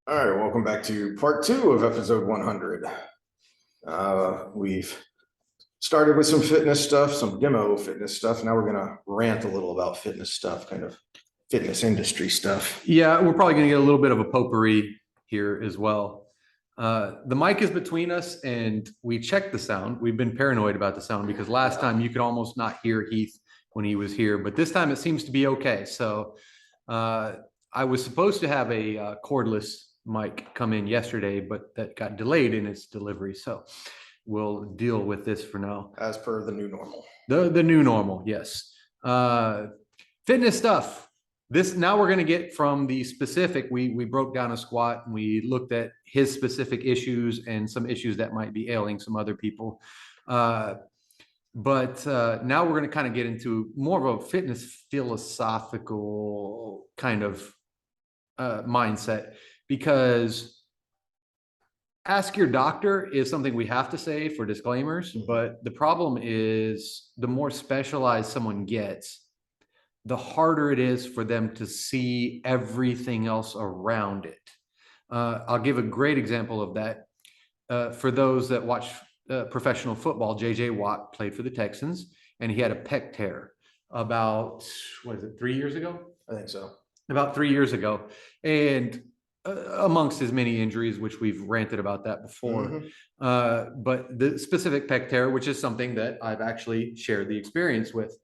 All right, welcome back to part two of episode 100. We've started with some fitness stuff, some demo fitness stuff. Now we're going to rant a little about fitness stuff, kind of fitness industry stuff. Yeah, we're probably going to get a little bit of a potpourri here as well. The mic is between us and we checked the sound. We've been paranoid about the sound because last time you could almost not hear Heath when he was here, but this time it seems to be okay. So I was supposed to have a cordless mic come in yesterday, but that got delayed in its delivery. So we'll deal with this for now. As per the new normal. The new normal, yes. Fitness stuff. Now we're going to get from the specific. We broke down a squat and we looked at his specific issues and some issues that might be ailing some other people. But now we're going to kind of get into more of a fitness philosophical kind of mindset, because ask your doctor is something we have to say for disclaimers, but the problem is the more specialized someone gets, the harder it is for them to see everything else around it. I'll give a great example of that. For those that watch professional football, J.J. Watt played for the Texans, and he had a pec tear about, 3 years ago? I think so. About 3 years ago. And amongst his many injuries, which we've ranted about that before. But the specific pec tear, which is something that I've actually shared the experience with.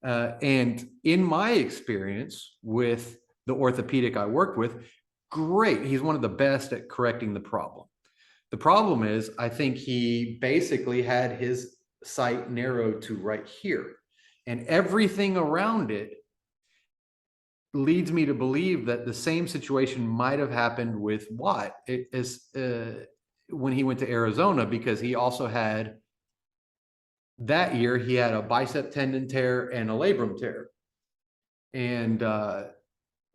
And in my experience with the orthopedic I worked with, great. He's one of the best at correcting the problem. The problem is, I think he basically had his sight narrowed to right here, and everything around it leads me to believe that the same situation might have happened with Watt when he went to Arizona, because he also had, that year, he had a bicep tendon tear and a labrum tear. And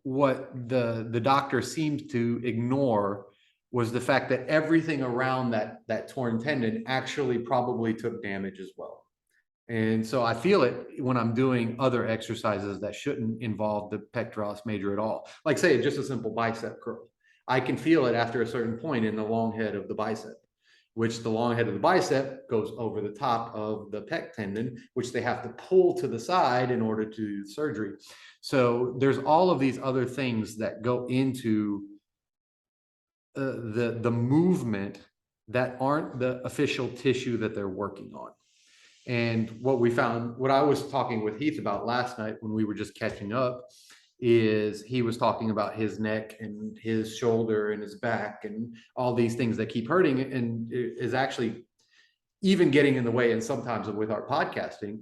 what the doctor seemed to ignore was the fact that everything around that torn tendon actually probably took damage as well. And so I feel it when I'm doing other exercises that shouldn't involve the pectoralis major at all. Like, say, just a simple bicep curl. I can feel it after a certain point in the long head of the bicep, which the long head of the bicep goes over the top of the pec tendon, which they have to pull to the side in order to do surgery. So there's all of these other things that go into the movement that aren't the official tissue that they're working on. And what we found, what I was talking with Heath about last night when we were just catching up, is he was talking about his neck and his shoulder and his back and all these things that keep hurting, and is actually even getting in the way. And sometimes with our podcasting,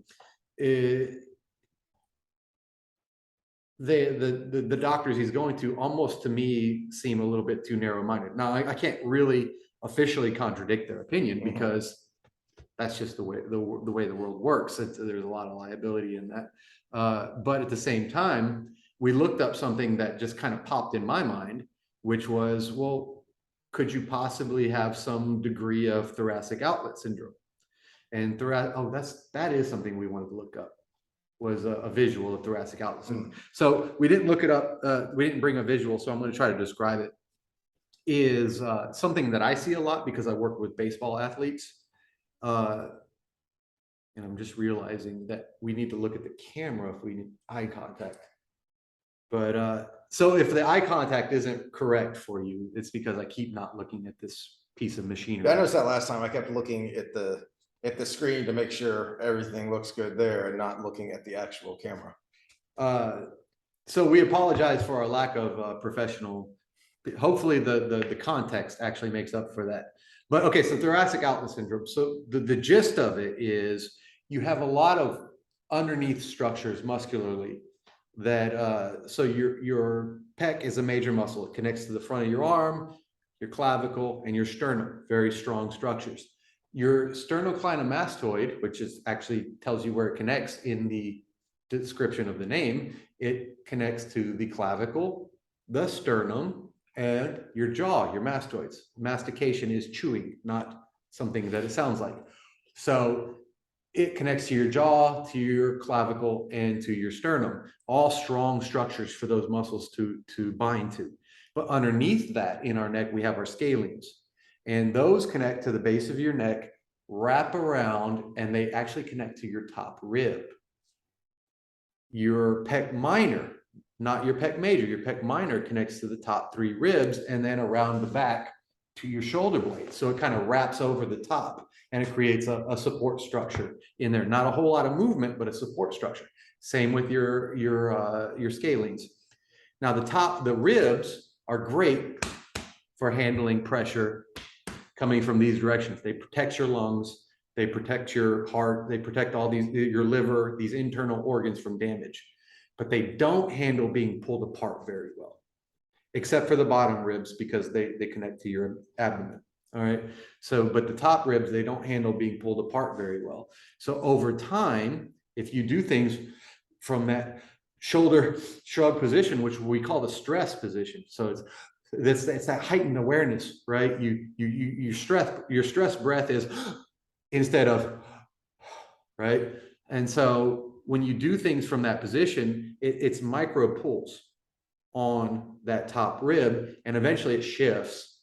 the doctors he's going to, almost to me, seem a little bit too narrow-minded. Now, I can't really officially contradict their opinion, because that's just the way the world works. There's a lot of liability in that. But at the same time, we looked up something that just kind of popped in my mind, which was, well, could you possibly have some degree of thoracic outlet syndrome? And that is something we wanted to look up, was a visual of thoracic outlet syndrome. So we didn't look it up. We didn't bring a visual, so I'm going to try to describe it. Is something that I see a lot because I work with baseball athletes. And I'm just realizing that we need to look at the camera if we need eye contact. But so if the eye contact isn't correct for you, it's because I keep not looking at this piece of machinery. I noticed that last time. I kept looking at the screen to make sure everything looks good there, and not looking at the actual camera. So we apologize for our lack of professional. Hopefully the context actually makes up for that. But okay, so thoracic outlet syndrome. So the gist of it is, you have a lot of underneath structures muscularly that, so your pec is a major muscle. It connects to the front of your arm, your clavicle, and your sternum, very strong structures. Your sternocleidomastoid, which is actually tells you where it connects in the description of the name, it connects to the clavicle, the sternum, and your jaw, your mastoids. Mastication is chewing, not something that it sounds like. So it connects to your jaw, to your clavicle, and to your sternum. All strong structures for those muscles to bind to. But underneath that in our neck, we have our scalenes. And those connect to the base of your neck, wrap around, and they actually connect to your top rib. Your pec minor, not your pec major, your pec minor connects to the top 3 ribs and then around the back to your shoulder blade. So it kind of wraps over the top and it creates a support structure in there. Not a whole lot of movement, but a support structure. Same with your scalenes. Now the ribs are great for handling pressure coming from these directions. They protect your lungs, they protect your heart, they protect all these, your liver, these internal organs from damage, but they don't handle being pulled apart very well, except for the bottom ribs because they connect to your abdomen. All right. So, but the top ribs, they don't handle being pulled apart very well. So over time, if you do things from that shoulder shrug position, which we call the stress position. So it's that heightened awareness, right? Your stress breath is instead of, right? And so when you do things from that position, it's micro pulls on that top rib and eventually it shifts.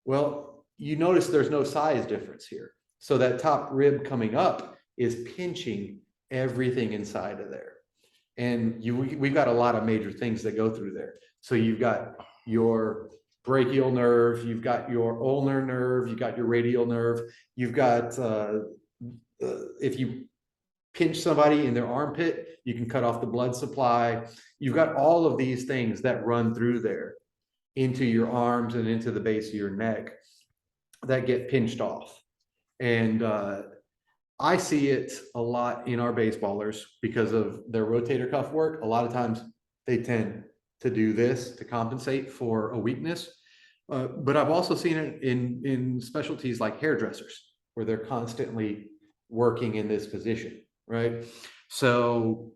Well, you notice there's no size difference here. So that top rib coming up is pinching everything inside of there. And we've got a lot of major things that go through there. So you've got your brachial nerve, you've got your ulnar nerve, you've got your radial nerve, you've got, if you pinch somebody in their armpit, you can cut off the blood supply. You've got all of these things that run through there into your arms and into the base of your neck that get pinched off. And I see it a lot in our baseballers because of their rotator cuff work. A lot of times they tend to do this to compensate for a weakness. But I've also seen it in specialties like hairdressers, where they're constantly working in this position, right? So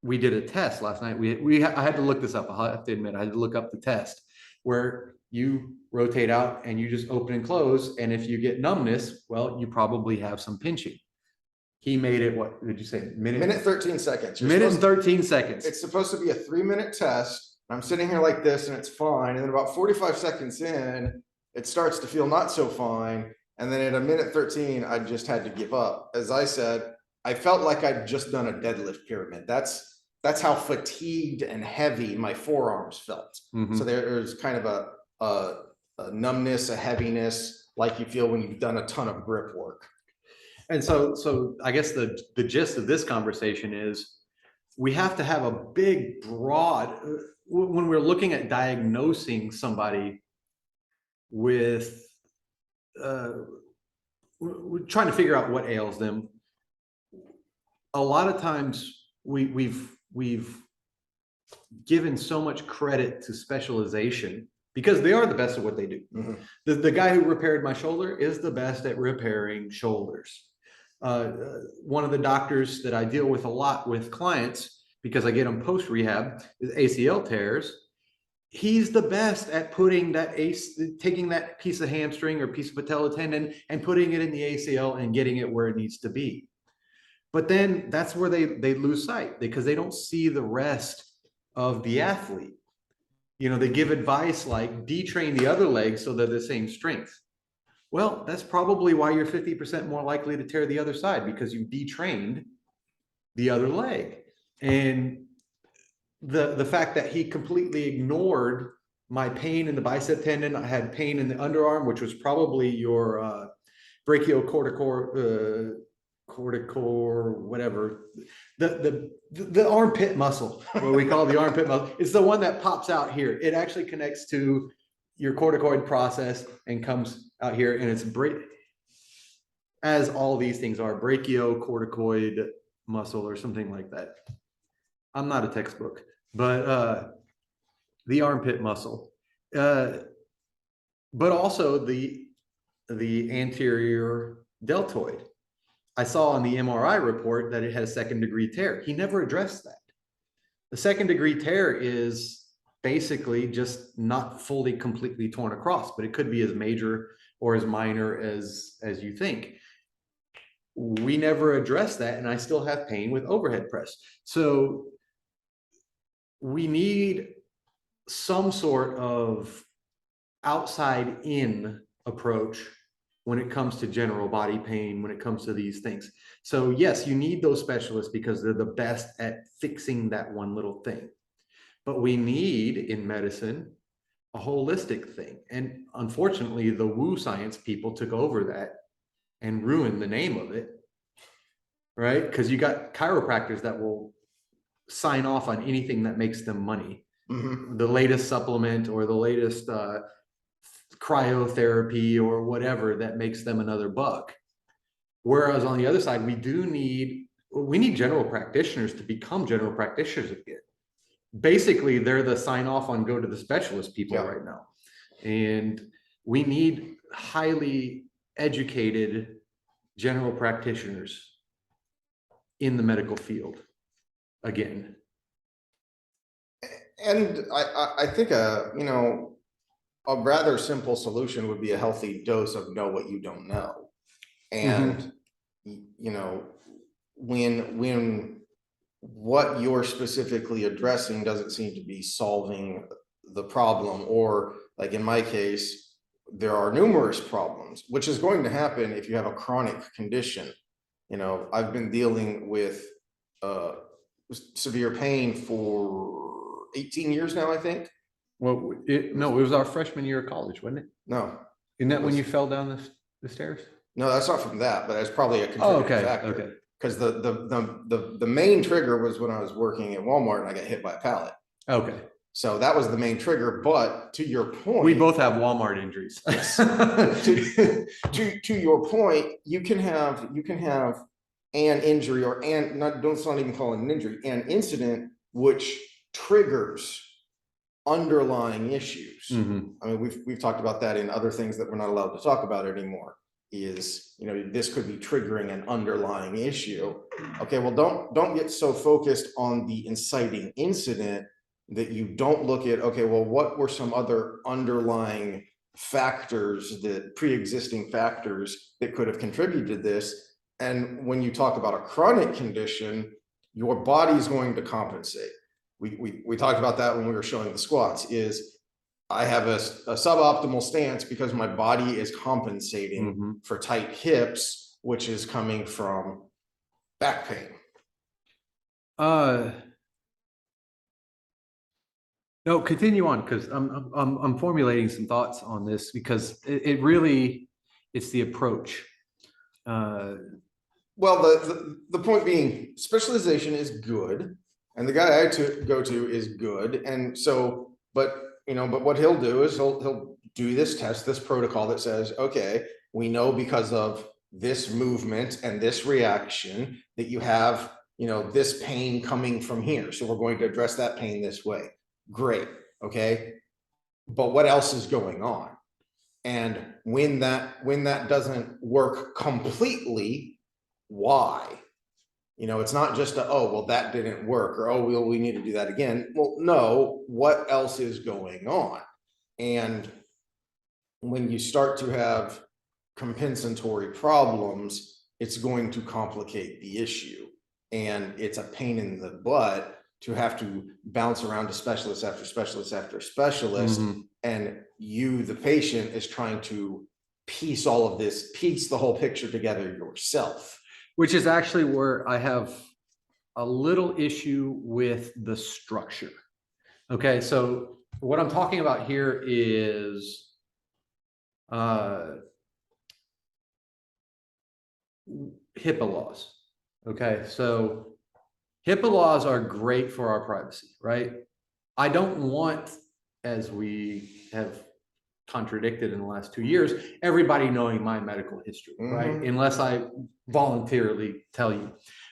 we did a test last night. I had to look this up. I have to admit, I had to look up the test where you rotate out and you just open and close. And if you get numbness, well, you probably have some pinching. He made it, what did you say? Minute 13 seconds. Minute and 13 seconds. It's supposed to be a 3-minute test. I'm sitting here like this and it's fine. And then about 45 seconds in, it starts to feel not so fine. And then at a minute 13, I just had to give up. As I said, I felt like I'd just done a deadlift pyramid. That's how fatigued and heavy my forearms felt. Mm-hmm. So there's kind of a numbness, a heaviness, like you feel when you've done a ton of grip work. And so I guess the gist of this conversation is we have to have a big, broad, when we're looking at diagnosing somebody with, we're trying to figure out what ails them. A lot of times we've given so much credit to specialization because they are the best at what they do. Mm-hmm. The guy who repaired my shoulder is the best at repairing shoulders. One of the doctors that I deal with a lot with clients, because I get them post rehab, is ACL tears. He's the best at putting taking that piece of hamstring or piece of patella tendon and putting it in the ACL and getting it where it needs to be. But then that's where they lose sight because they don't see the rest of the athlete. You know, they give advice like detrain the other leg so they're the same strength. Well, that's probably why you're 50% more likely to tear the other side because you detrained the other leg. And the fact that he completely ignored my pain in the bicep tendon, I had pain in the underarm, which was probably your brachiocortical whatever, the armpit muscle, what we call the armpit muscle. It's the one that pops out here. It actually connects to your corticoid process and comes out here, and it's as all these things are, brachiocorticoid muscle or something like that. I'm not a textbook, but the armpit muscle, but also the anterior deltoid. I saw on the MRI report that it had a 2nd degree tear. He never addressed that. The 2nd degree tear is basically just not fully completely torn across, but it could be as major or as minor as you think. We never addressed that, and I still have pain with overhead press. So we need some sort of outside in approach when it comes to general body pain, when it comes to these things. So yes, you need those specialists because they're the best at fixing that one little thing. But we need in medicine a holistic thing. And unfortunately, the woo science people took over that and ruined the name of it, right? Because you got chiropractors that will sign off on anything that makes them money. Mhm. The latest supplement or the latest cryotherapy or whatever that makes them another buck. Whereas on the other side, we need general practitioners to become general practitioners again. Basically, they're the sign off on go to the specialist people Yeah. right now. And we need highly educated general practitioners in the medical field again. And I think you know, a rather simple solution would be a healthy dose of know what you don't know. And you know, when what you're specifically addressing doesn't seem to be solving the problem, or like in my case, there are numerous problems, which is going to happen if you have a chronic condition. You know, I've been dealing with severe pain for 18 years now, I think. Well, no, it was our freshman year of college, wasn't it? No, Isn't that when you fell down the stairs? no, that's not from that, but that's probably a Oh, contributing okay, factor. okay. Because the main trigger was when I was working at Walmart and I got hit by a pallet. Okay. So that was the main trigger. But to your point, We both have Walmart injuries. Yes. to your point, you can have an injury or let's not even call it an injury, an incident which triggers underlying issues. Mhm. I mean, we've talked about that in other things that we're not allowed to talk about anymore. Is, you know, this could be triggering an underlying issue. Okay, well, don't get so focused on the inciting incident that you don't look at, okay, well, what were some other underlying factors, that pre-existing factors that could have contributed to this. And when you talk about a chronic condition, your body is going to compensate. We talked about that when we were showing the squats. Is I have a suboptimal stance because my body is compensating for tight hips, which is coming from back pain. No, continue on, because I'm formulating some thoughts on this, because it really, it's the approach. Well, the point being, specialization is good, and the guy I go to is good, and so, but you know, but what he'll do is he'll do this test, this protocol that says, okay, we know because of this movement and this reaction that you have, you know, this pain coming from here, so we're going to address that pain this way. Great, okay, but what else is going on? And when that doesn't work completely, why? You know, it's not just oh, well, that didn't work, or oh, we need to do that again. Well, no, what else is going on? And when you start to have compensatory problems, it's going to complicate the issue, and it's a pain in the butt to have to bounce around to specialist after specialist after specialist. And you, the patient, is trying to piece the whole picture together yourself. Which is actually where I have a little issue with the structure. Okay, so what I'm talking about here is HIPAA laws. Okay, so HIPAA laws are great for our privacy, right? I don't want, as we have contradicted in the last 2 years, everybody knowing my medical history, right? Unless I voluntarily tell you.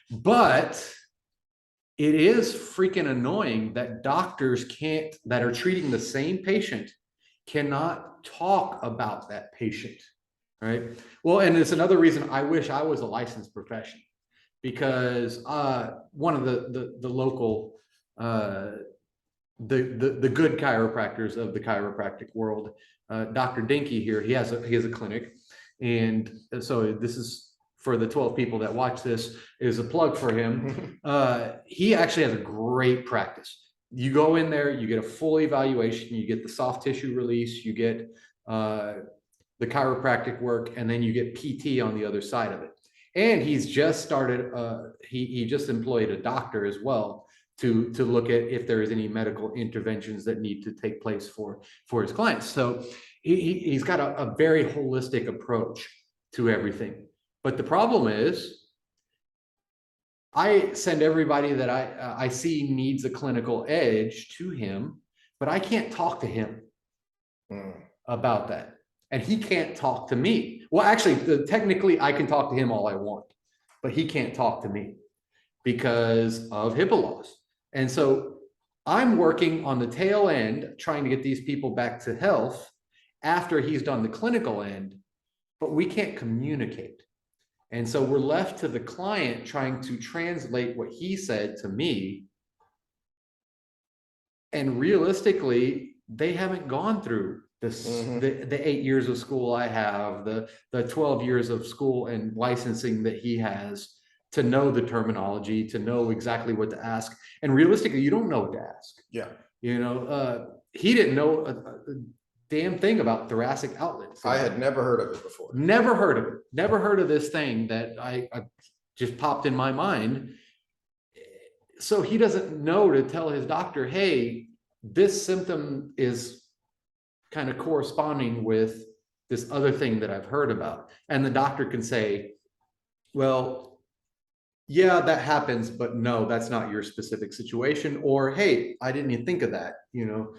But it is freaking annoying that doctors that are treating the same patient cannot talk about that patient, right? Well, and it's another reason I wish I was a licensed profession, because one of the local the good chiropractors of the chiropractic world, Dr. Dinky here, he has a clinic, and so this is for the 12 people that watch this, is a plug for him. He actually has a great practice. you go in there, you get a full evaluation, you get the soft tissue release, you get the chiropractic work, and then you get PT on the other side of it. And he's just started, he just employed a doctor as well to look at if there is any medical interventions that need to take place for his clients. So he's got a very holistic approach to everything. But the problem is, I send everybody that I see needs a clinical edge to him, but I can't talk to him about that. And he can't talk to me. Well, actually, technically, I can talk to him all I want, but he can't talk to me because of HIPAA laws. And so I'm working on the tail end, trying to get these people back to health after he's done the clinical end, but we can't communicate. And so we're left to the client trying to translate what he said to me. And realistically, they haven't gone through this, the 8 years of school I have, the 12 years of school and licensing that he has, to know the terminology, to know exactly what to ask. And realistically, you don't know what to ask. Yeah. You know, he didn't know a damn thing about thoracic outlets. I had never heard of it before. Never heard of it. Never heard of this thing that I just popped in my mind. So he doesn't know to tell his doctor, hey, this symptom is kind of corresponding with this other thing that I've heard about. And the doctor can say, well, yeah, that happens, but no, that's not your specific situation. Or, hey, I didn't even think of that. You know,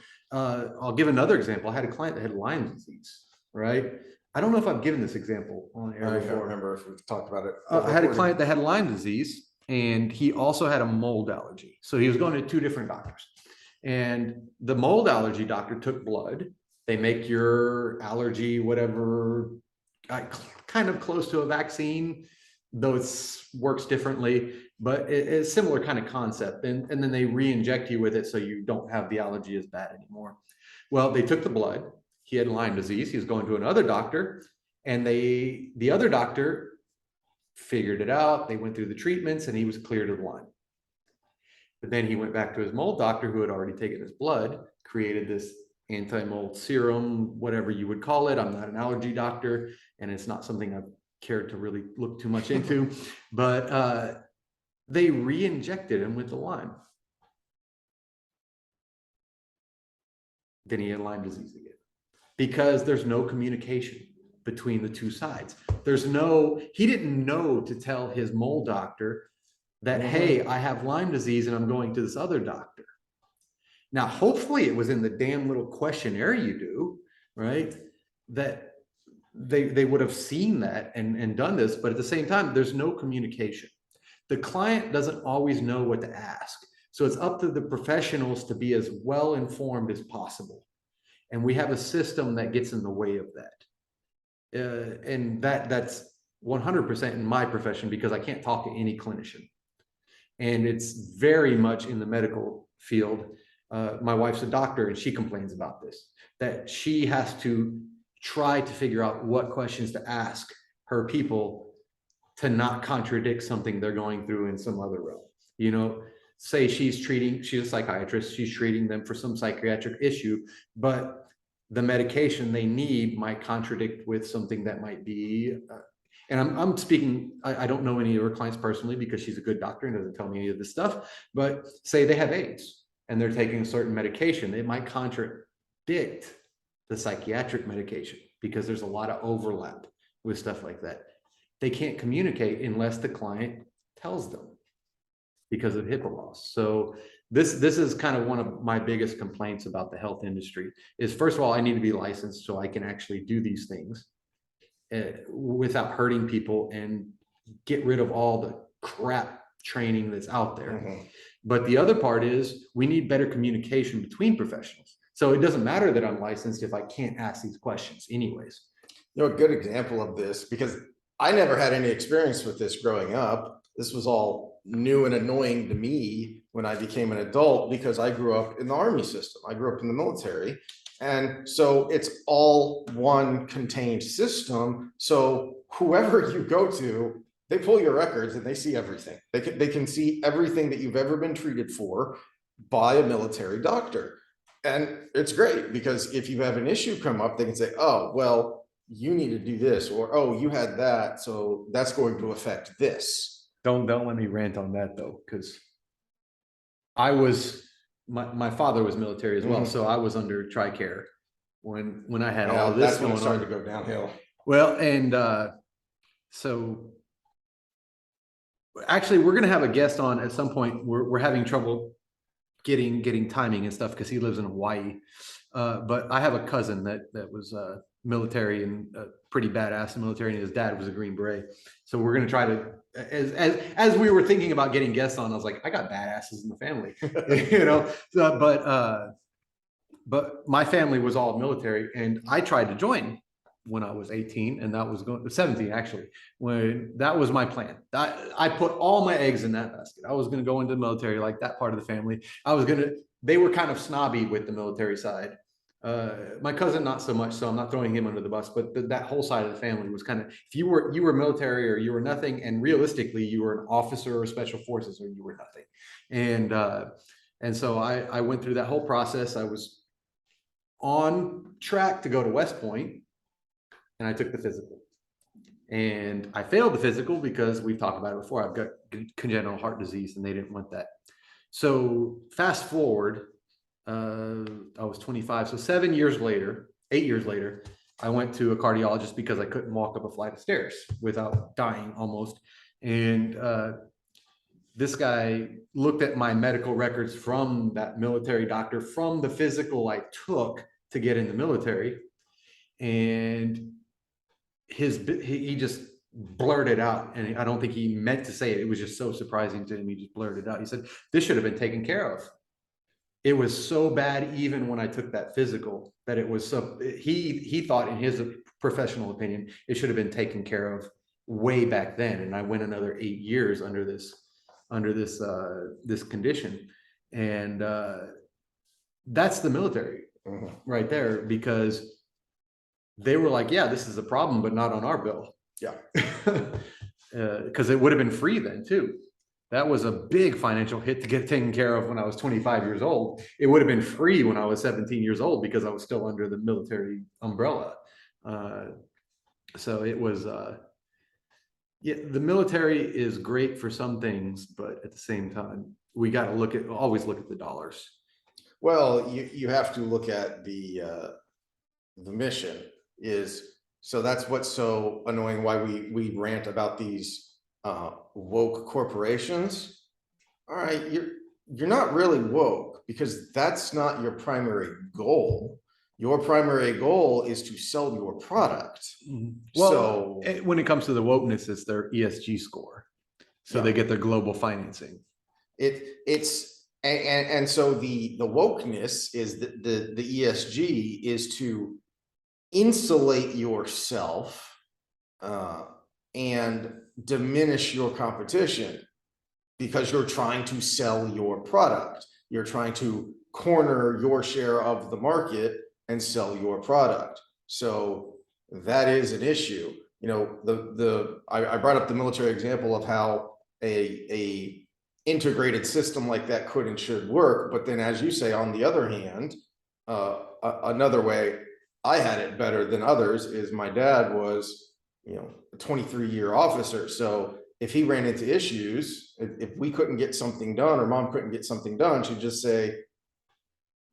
I'll give another example. I had a client that had Lyme disease, right? I don't know if I've given this example on air I before. don't remember if we've talked about it. I had a client that had Lyme disease, and he also had a mold allergy. So he was going to 2 different doctors. And the mold allergy doctor took blood. They make your allergy, whatever, kind of close to a vaccine, though it works differently, but it's a similar kind of concept. And then they re-inject you with it so you don't have the allergy as bad anymore. Well, they took the blood. He had Lyme disease. He was going to another doctor, and the other doctor figured it out. They went through the treatments, and he was cleared of Lyme. But then he went back to his mold doctor, who had already taken his blood, created this anti-mold serum, whatever you would call it. I'm not an allergy doctor, and it's not something I've cared to really look too much into, but they re-injected him with the Lyme. Then he had Lyme disease again, because there's no communication between the 2 sides. He didn't know to tell his mold doctor that, hey, I have Lyme disease and I'm going to this other doctor. Now, hopefully it was in the damn little questionnaire you do, right? That they would have seen that and done this, but at the same time, there's no communication. The client doesn't always know what to ask. So it's up to the professionals to be as well informed as possible. And we have a system that gets in the way of that. And that's 100% in my profession, because I can't talk to any clinician. And it's very much in the medical field. My wife's a doctor, and she complains about this, that she has to try to figure out what questions to ask her people to not contradict something they're going through in some other realm. You know, say she's a psychiatrist, she's treating them for some psychiatric issue, but the medication they need might contradict with something that might be, and I'm speaking, I don't know any of her clients personally, because she's a good doctor and doesn't tell me any of this stuff, but say they have AIDS and they're taking a certain medication, it might contradict the psychiatric medication, because there's a lot of overlap with stuff like that. They can't communicate unless the client tells them, because of HIPAA laws. So this is kind of one of my biggest complaints about the health industry is, first of all, I need to be licensed so I can actually do these things without hurting people and get rid of all the crap training that's out there. But the other part is we need better communication between professionals. So it doesn't matter that I'm licensed if I can't ask these questions anyways. You know, a good example of this, because I never had any experience with this growing up. This was all new and annoying to me when I became an adult, because I grew up in the Army system. I grew up in the military. And so it's all one contained system. So whoever you go to, they pull your records and they see everything. They can see everything that you've ever been treated for. by a military doctor. And it's great because if you have an issue come up, they can say, oh, well, you need to do this, or, oh, you had that, so that's going to affect this. Don't let me rant on that though, because I was my father was military as well, so I was under TRICARE when I had all of this That's when it going started on. to go downhill. Well, and so actually, we're going to have a guest on at some point. We're having trouble getting timing and stuff because he lives in Hawaii. But I have a cousin that was military and pretty badass in the military, and his dad was a Green Beret. So we're going to try to, as we were thinking about getting guests on, I was like, I got badasses in the family, you know. So, but my family was all military, and I tried to join when I was 18, and that was going 17 actually. When that was my plan, I put all my eggs in that basket. I was going to go into the military, like that part of the family. They were kind of snobby with the military side. My cousin, not so much, so I'm not throwing him under the bus, but that whole side of the family was kind of, if you were military or you were nothing, and realistically you were an officer or special forces or you were nothing. And so I went through that whole process. I was on track to go to West Point, and I took the physical. And I failed the physical because we've talked about it before. I've got congenital heart disease, and they didn't want that. So fast forward, I was 25. So 8 years later, I went to a cardiologist because I couldn't walk up a flight of stairs without dying almost. And this guy looked at my medical records from that military doctor, from the physical I took to get in the military. And he just blurted out, and I don't think he meant to say it. It was just so surprising to him. He just blurted out. He said, this should have been taken care of. It was so bad, even when I took that physical, that it was so, he thought, in his professional opinion, it should have been taken care of way back then. And I went another 8 years under this condition. And that's the military right there, because they were like, yeah, this is a problem, but not on our bill. Yeah. Because it would have been free then too. That was a big financial hit to get taken care of when I was 25 years old. It would have been free when I was 17 years old because I was still under the military umbrella. So it was, yeah, the military is great for some things, but at the same time, we got to always look at the dollars. Well, you have to look at the mission is, so that's what's so annoying, why we rant about these woke corporations. All right, you're not really woke, because that's not your primary goal. Your primary goal is to sell your product. Well, so when it comes to the wokeness, it's their ESG score, so yeah, they get their global financing. And so the wokeness is the ESG is to insulate yourself and diminish your competition, because you're trying to sell your product. You're trying to corner your share of the market and sell your product. So that is an issue. You know, I brought up the military example of how a integrated system like that could and should work. But then, as you say, on the other hand, another way I had it better than others is my dad was, you know, a 23-year officer. So if he ran into issues, if we couldn't get something done, or mom couldn't get something done, she'd just say,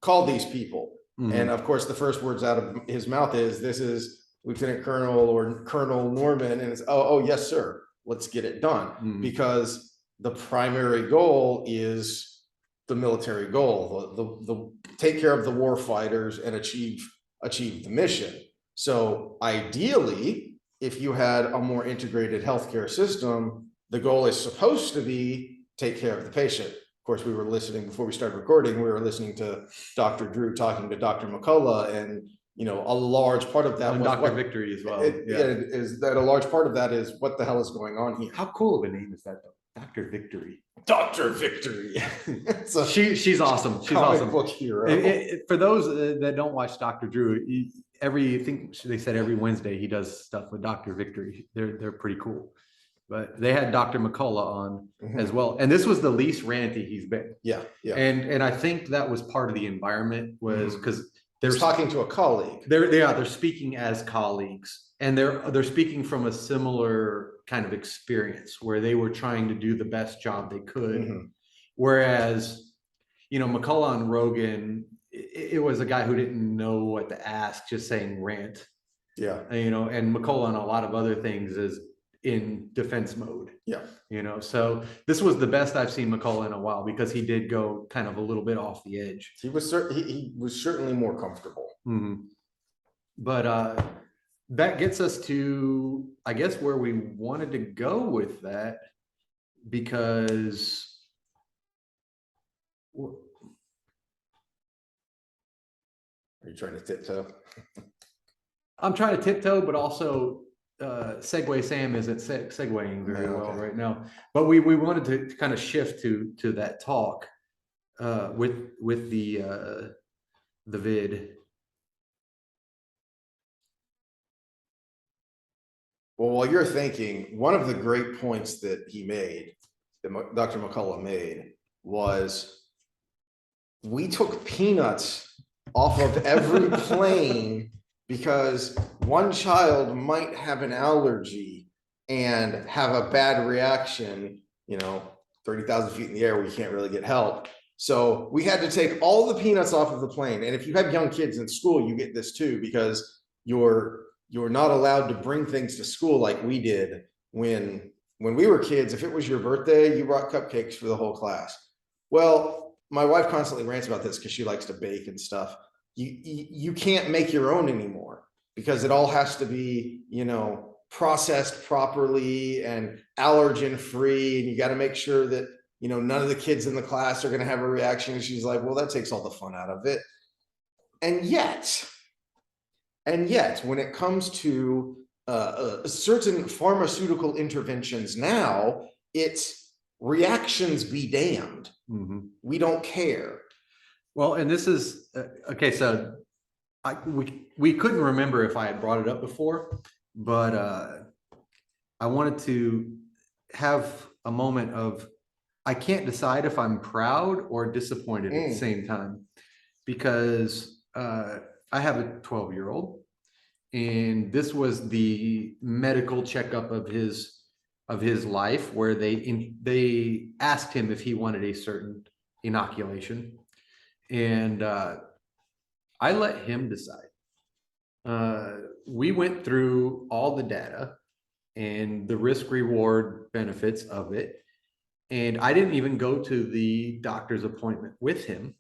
call these people. And of course, the first words out of his mouth is, this is Lieutenant Colonel or Colonel Norman. And it's, oh, yes, sir, let's get it done. Because the primary goal is the military goal, the take care of the war fighters and achieve the mission. So ideally, if you had a more integrated healthcare system, the goal is supposed to be take care of the patient. Of course, we were listening before we started recording, we were listening to Dr. Drew talking to Dr. McCullough, and you know, a large part of that was Dr. Victory as well. Is that a large part of that is what the hell is going on here? How cool of a name is that though? Dr. Victory. Dr. Victory. She's awesome. She's awesome. Book hero. For those that don't watch Dr. Drew, I think they said every Wednesday he does stuff with Dr. Victory. They're pretty cool. but they had Dr. McCullough on as Mhm. well. And this was the least ranty he's been. Yeah, yeah. And I think that was part of the environment was Mhm. because He's talking to a colleague. they're speaking as colleagues, and they're speaking from a similar kind of experience where they were trying to do the best job they could. Mhm. Whereas, McCullough and Rogan, it was a guy who didn't know what to ask, just saying rant. Yeah, And McCullough and a lot of other things is in defense mode. yeah. So this was the best I've seen McCullough in a while because he did go kind of a little bit off the edge. He was certainly more comfortable. Mm-hmm. But that gets us to, I guess, where we wanted to go with that, because Are you trying to tiptoe? I'm trying to tiptoe, but also Segway Sam isn't segueing very well right now. But we wanted to kind of shift to that talk with the vid. Well, while you're thinking, one of the great points that he made, that Dr. McCullough made, was we took peanuts off of every plane because one child might have an allergy and have a bad reaction, 30,000 feet in the air, we can't really get help. So we had to take all the peanuts off of the plane. And if you have young kids in school, you get this too, because you're not allowed to bring things to school like we did when we were kids. If it was your birthday, you brought cupcakes for the whole class. Well, my wife constantly rants about this because she likes to bake and stuff. You can't make your own anymore because it all has to be, processed properly and allergen free. And you got to make sure that, none of the kids in the class are going to have a reaction. And she's like, well, that takes all the fun out of it. And yet, when it comes to certain pharmaceutical interventions now, it's reactions be damned. Mm-hmm. We don't care. Well, and this is okay. So we couldn't remember if I had brought it up before, but I wanted to have a moment of, I can't decide if I'm proud or disappointed at the same time, because I have a 12-year-old, and this was the medical checkup of his life, where they asked him if he wanted a certain inoculation, and I let him decide. We went through all the data and the risk reward benefits of it. And I didn't even go to the doctor's appointment with him.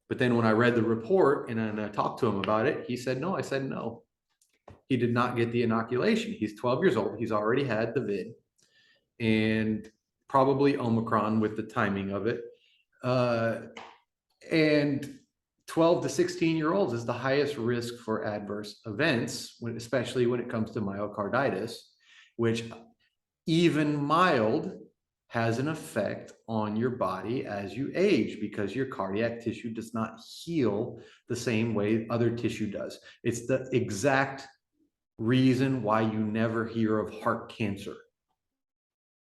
But then when I read the report and I talked to him about it, he said no. I said no. He did not get the inoculation. He's 12 years old. He's already had the vid, and probably Omicron with the timing of it. And 12 to 16-year-olds is the highest risk for adverse events, especially when it comes to myocarditis, which even mild has an effect on your body as you age, because your cardiac tissue does not heal the same way other tissue does. It's the exact reason why you never hear of heart cancer.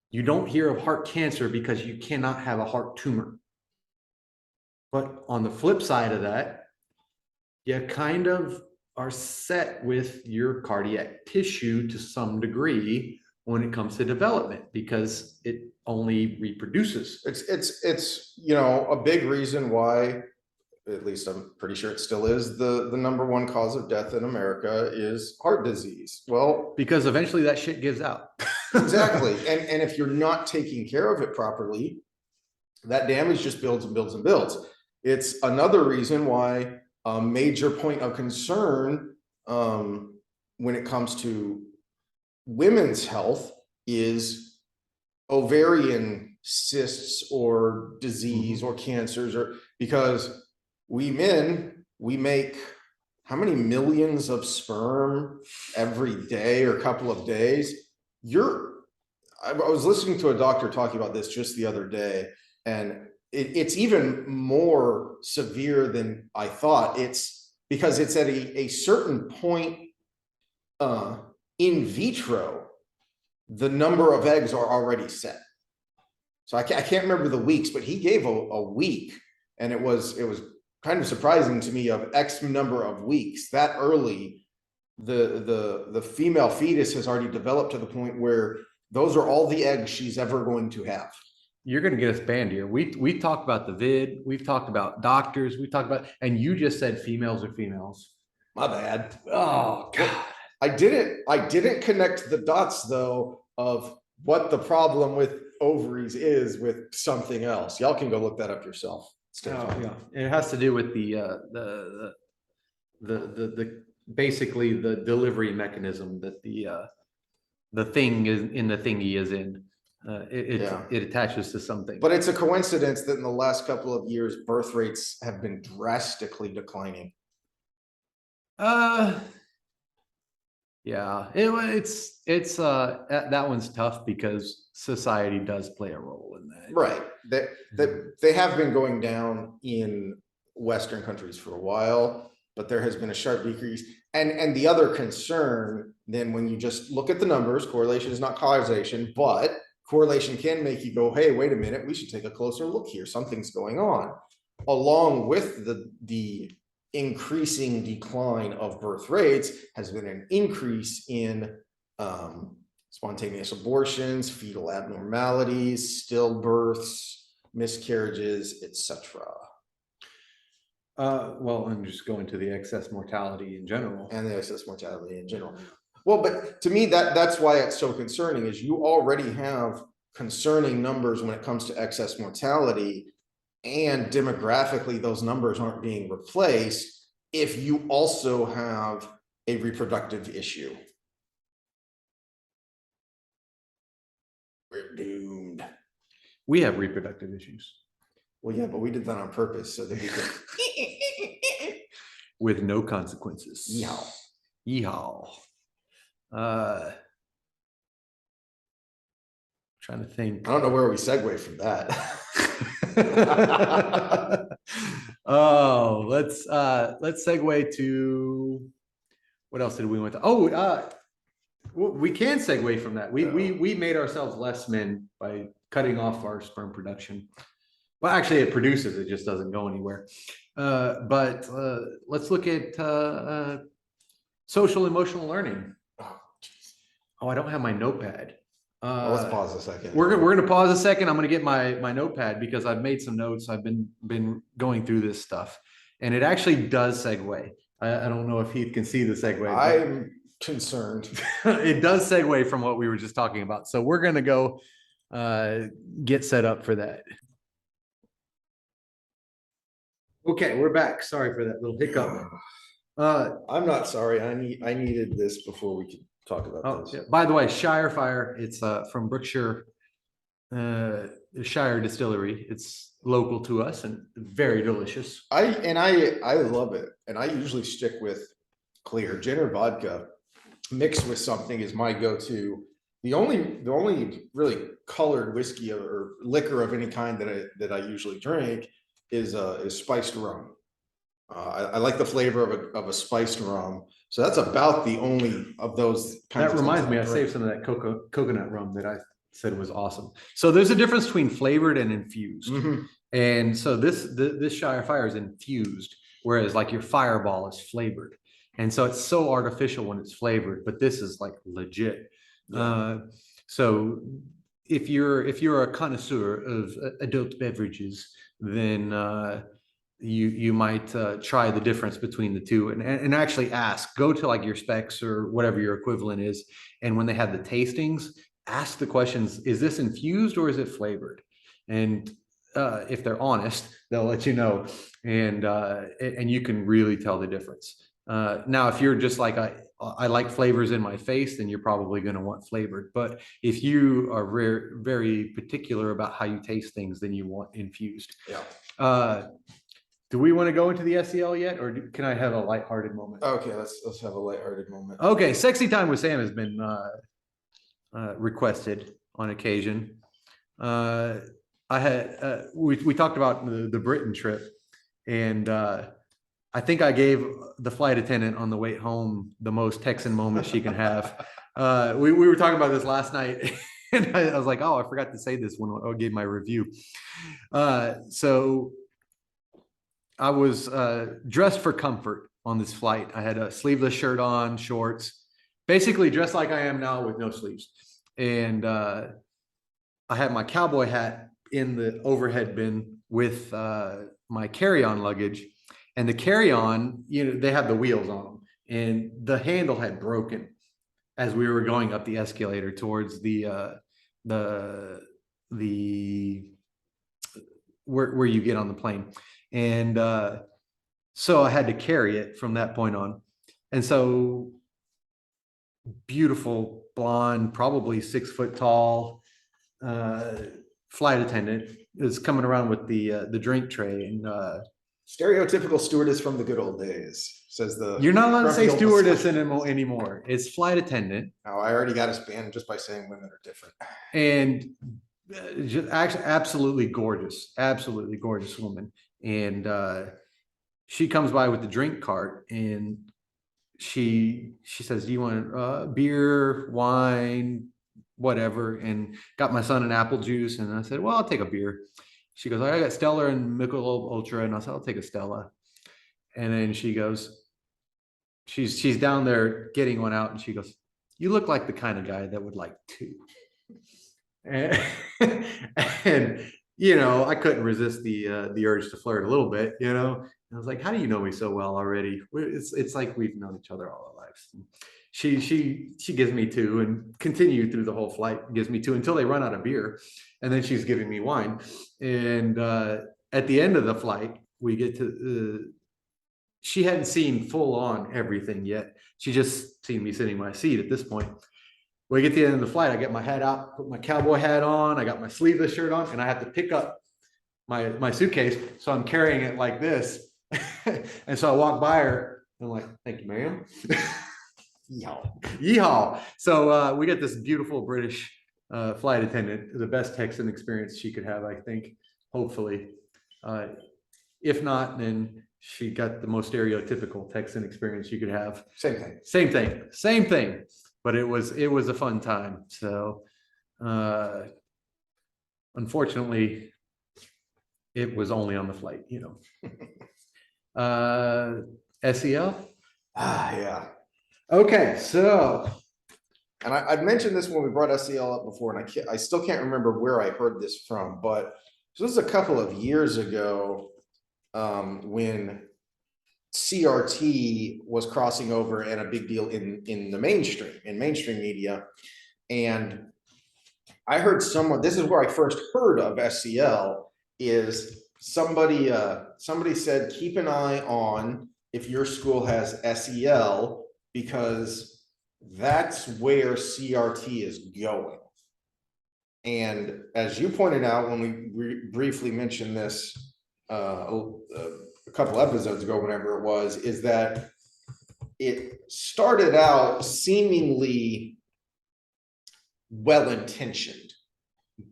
You don't hear of heart cancer because you cannot have a heart tumor. But on the flip side of that, you kind of are set with your cardiac tissue to some degree when it comes to development, because it only reproduces. It's a big reason why, at least I'm pretty sure it still is, the number one cause of death in America is heart disease. Well, because eventually that shit gives out. Exactly. And if you're not taking care of it properly, that damage just builds and builds and builds. It's another reason why a major point of concern when it comes to women's health is ovarian cysts or disease or cancers, or because we men, we make how many millions of sperm every day or couple of days. I was listening to a doctor talking about this just the other day, and it's even more severe than I thought. It's because it's at a certain point in vitro the number of eggs are already set. So I can't remember the weeks, but he gave a week, and it was kind of surprising to me of X number of weeks that early. The female fetus has already developed to the point where those are all the eggs she's ever going to have. You're going to get us banned here. We talked about the vid. We've talked about doctors. We talked about, and you just said females are females. My bad. Oh God. I didn't connect the dots though of what the problem with ovaries is with something else. Y'all can go look that up yourself. Yeah. It has to do with the basically the delivery mechanism that the thing is in the thingy is in. It attaches to something. But it's a coincidence that in the last couple of years, birth rates have been drastically declining. Yeah, it's that one's tough because society does play a role in that. Right. They have been going down in Western countries for a while, but there has been a sharp decrease. And the other concern, then when you just look at the numbers, correlation is not causation, but correlation can make you go, hey, wait a minute, we should take a closer look here. Something's going on. Along with the increasing decline of birth rates has been an increase in spontaneous abortions, fetal abnormalities, stillbirths, miscarriages, etc. Well, I'm just going to the excess mortality in general. And the excess mortality in general. Well, but to me, that's why it's so concerning is you already have concerning numbers when it comes to excess mortality, and demographically, those numbers aren't being replaced if you also have a reproductive issue. We're doomed. We have reproductive issues. Well, yeah, but we did that on purpose so that we could. With no consequences. Yeehaw. Yeehaw. Trying to think. I don't know where we segue from that. Oh, let's segue to what else did we want to? Oh, we can segue from that. We made ourselves less men by cutting off our sperm production. Well, actually, it produces; it just doesn't go anywhere. But let's look at social emotional learning. Oh, I don't have my notepad. Well, let's pause a second. We're gonna pause a second. I'm gonna get my notepad because I've made some notes. I've been going through this stuff, and it actually does segue. I don't know if Heath can see the segue. I'm concerned. It does segue from what we were just talking about. So we're gonna go get set up for that. Okay, we're back. Sorry for that little hiccup. I'm not sorry. I needed this before we could talk about this. Yeah. By the way, Shire Fire. It's from Brookshire Shire Distillery. It's local to us and very delicious. I love it, and I usually stick with clear gin or vodka mixed with something is my go-to. The only really colored whiskey or liquor of any kind that I usually drink is spiced rum. I like the flavor of a spiced rum. So that's about the only of those kinds. That reminds me, I saved some of that coconut rum that I said was awesome. So there's a difference between flavored and infused. Mm-hmm. And so this Shire Fire is infused, whereas like your Fireball is flavored. And so it's so artificial when it's flavored, but this is like legit. Yeah. So if you're a connoisseur of adult beverages, then you might try the difference between the two and actually go to like your Specs or whatever your equivalent is. And when they have the tastings, ask the questions, is this infused or is it flavored? And if they're honest, they'll let you know. And you can really tell the difference. Now, if you're just like, I like flavors in my face, then you're probably going to want flavored. But if you are very particular about how you taste things, then you want infused. Yeah. Do we want to go into the SEL yet, or can I have a lighthearted moment? Okay, let's have a lighthearted moment. Okay, sexy time with Sam has been requested on occasion. I had we talked about the Britain trip, and I think I gave the flight attendant on the way home the most Texan moment she can have. We were talking about this last night, and I was like, oh, I forgot to say this when I gave my review. So I was dressed for comfort on this flight. I had a sleeveless shirt on, shorts, basically dressed like I am now with no sleeves. And I had my cowboy hat in the overhead bin with my carry-on luggage. And the carry-on, they have the wheels on them, and the handle had broken as we were going up the escalator towards the where you get on the plane. And so I had to carry it from that point on. And so beautiful blonde, probably 6 foot tall flight attendant is coming around with the drink tray. And Stereotypical stewardess from the good old days, says the. you're not allowed to say grumpy old stewardess Wisconsin. anymore. It's flight attendant. Oh, I already got us banned just by saying women are different. And just actually absolutely gorgeous woman. And she comes by with the drink cart, and she says, do you want beer, wine, whatever? And got my son an apple juice, and I said, well, I'll take a beer. She goes, I got Stella and Michelob Ultra, and I said, I'll take a Stella. And then she goes, she's down there getting one out, and she goes, you look like the kind of guy that would like two. And, I couldn't resist the urge to flirt a little bit, I was like, how do you know me so well already? It's like we've known each other all our lives. She gives me two, and continued through the whole flight, gives me two until they run out of beer. And then she's giving me wine. And at the end of the flight, we get to, she hadn't seen full on everything yet. She just seen me sitting in my seat at this point. We get to the end of the flight, I get my hat out, put my cowboy hat on, I got my sleeveless shirt on, and I have to pick up my suitcase. So I'm carrying it like this. And so I walk by her, and I'm like, thank you, ma'am. Yeehaw. So we get this beautiful British flight attendant, the best Texan experience she could have, I think, hopefully. If not, then she got the most stereotypical Texan experience you could have. Same thing. But it was a fun time. So unfortunately, it was only on the flight, SEL. Yeah. Okay, so. And I've mentioned this when we brought SEL up before, and I still can't remember where I heard this from, but this was a couple of years ago when CRT was crossing over and a big deal in the mainstream media. And I heard someone, this is where I first heard of SEL, is somebody said, keep an eye on if your school has SEL, because that's where CRT is going. And as you pointed out, when we briefly mentioned this a couple episodes ago, whenever it was, is that it started out seemingly well-intentioned,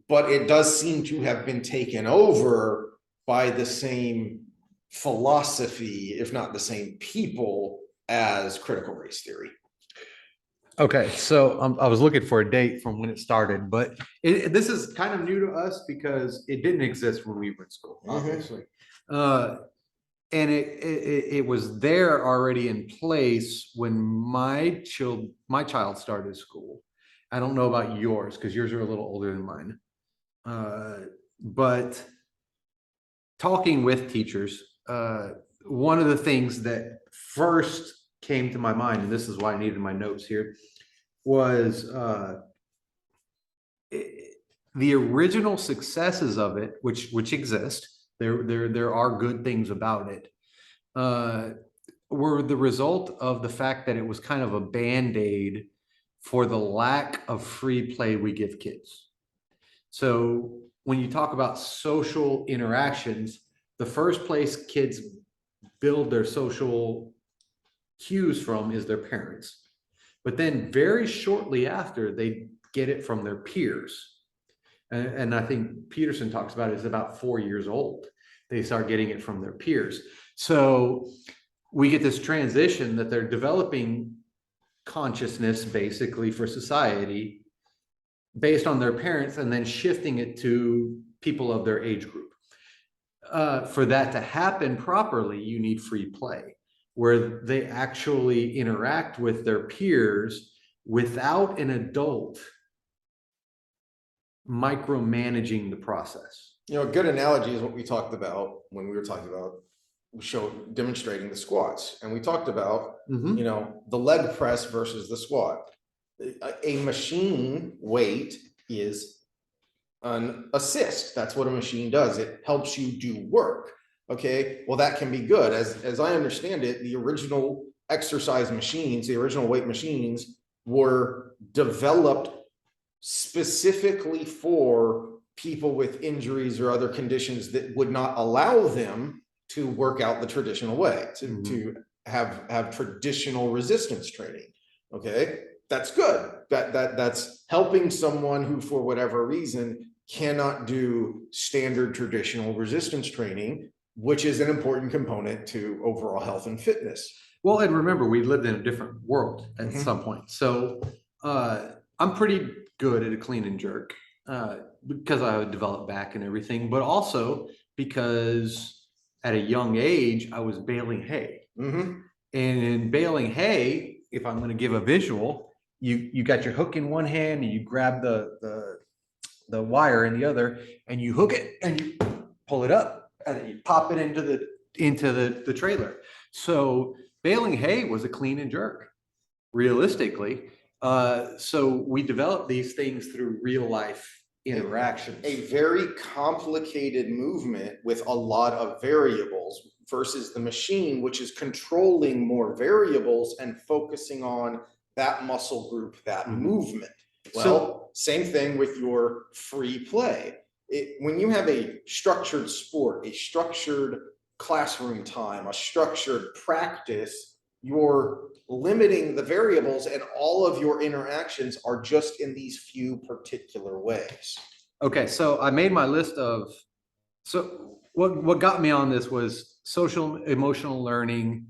but it does seem to have been taken over by the same philosophy, if not the same people, as critical race theory. Okay, so I was looking for a date from when it started, but this is kind of new to us because it didn't exist when we were in school, obviously. And it was there already in place when my child started school. I don't know about yours because yours are a little older than mine. But talking with teachers, one of the things that first came to my mind, and this is why I needed my notes here, was the original successes of it, which exist. There are good things about it, were the result of the fact that it was kind of a band-aid for the lack of free play we give kids. So when you talk about social interactions, the first place kids build their social cues from is their parents. But then very shortly after, they get it from their peers. And I think Peterson talks about it as about 4 years old. They start getting it from their peers. So we get this transition that they're developing consciousness basically for society based on their parents and then shifting it to people of their age group. For that to happen properly, you need free play where they actually interact with their peers without an adult micromanaging the process. You know, a good analogy is what we talked about when we were talking about demonstrating the squats, and we talked about you know, the leg press versus the squat. A machine weight is an assist. That's what a machine does. It helps you do work. Okay, well, that can be good. As I understand it, the original exercise machines, the original weight machines, were developed specifically for people with injuries or other conditions that would not allow them to work out the traditional way, to have traditional resistance training. Okay, that's good. That's helping someone who, for whatever reason, cannot do standard traditional resistance training, which is an important component to overall health and fitness. Well, and remember, we lived in a different world at some point. So I'm pretty good at a clean and jerk because I would develop back and everything, but also because at a young age, I was baling hay. And in baling hay, if I'm going to give a visual, you got your hook in one hand and you grab the wire in the other and you hook it and you pull it up and then you pop it into the trailer. So baling hay was a clean and jerk, realistically. So we developed these things through real life interactions. A very complicated movement with a lot of variables versus the machine, which is controlling more variables and focusing on that muscle group, that movement. Well, so, same thing with your free play. When you have a structured sport, a structured classroom time, a structured practice, you're limiting the variables and all of your interactions are just in these few particular ways. Okay, so I made my list of, so what got me on this was social emotional learning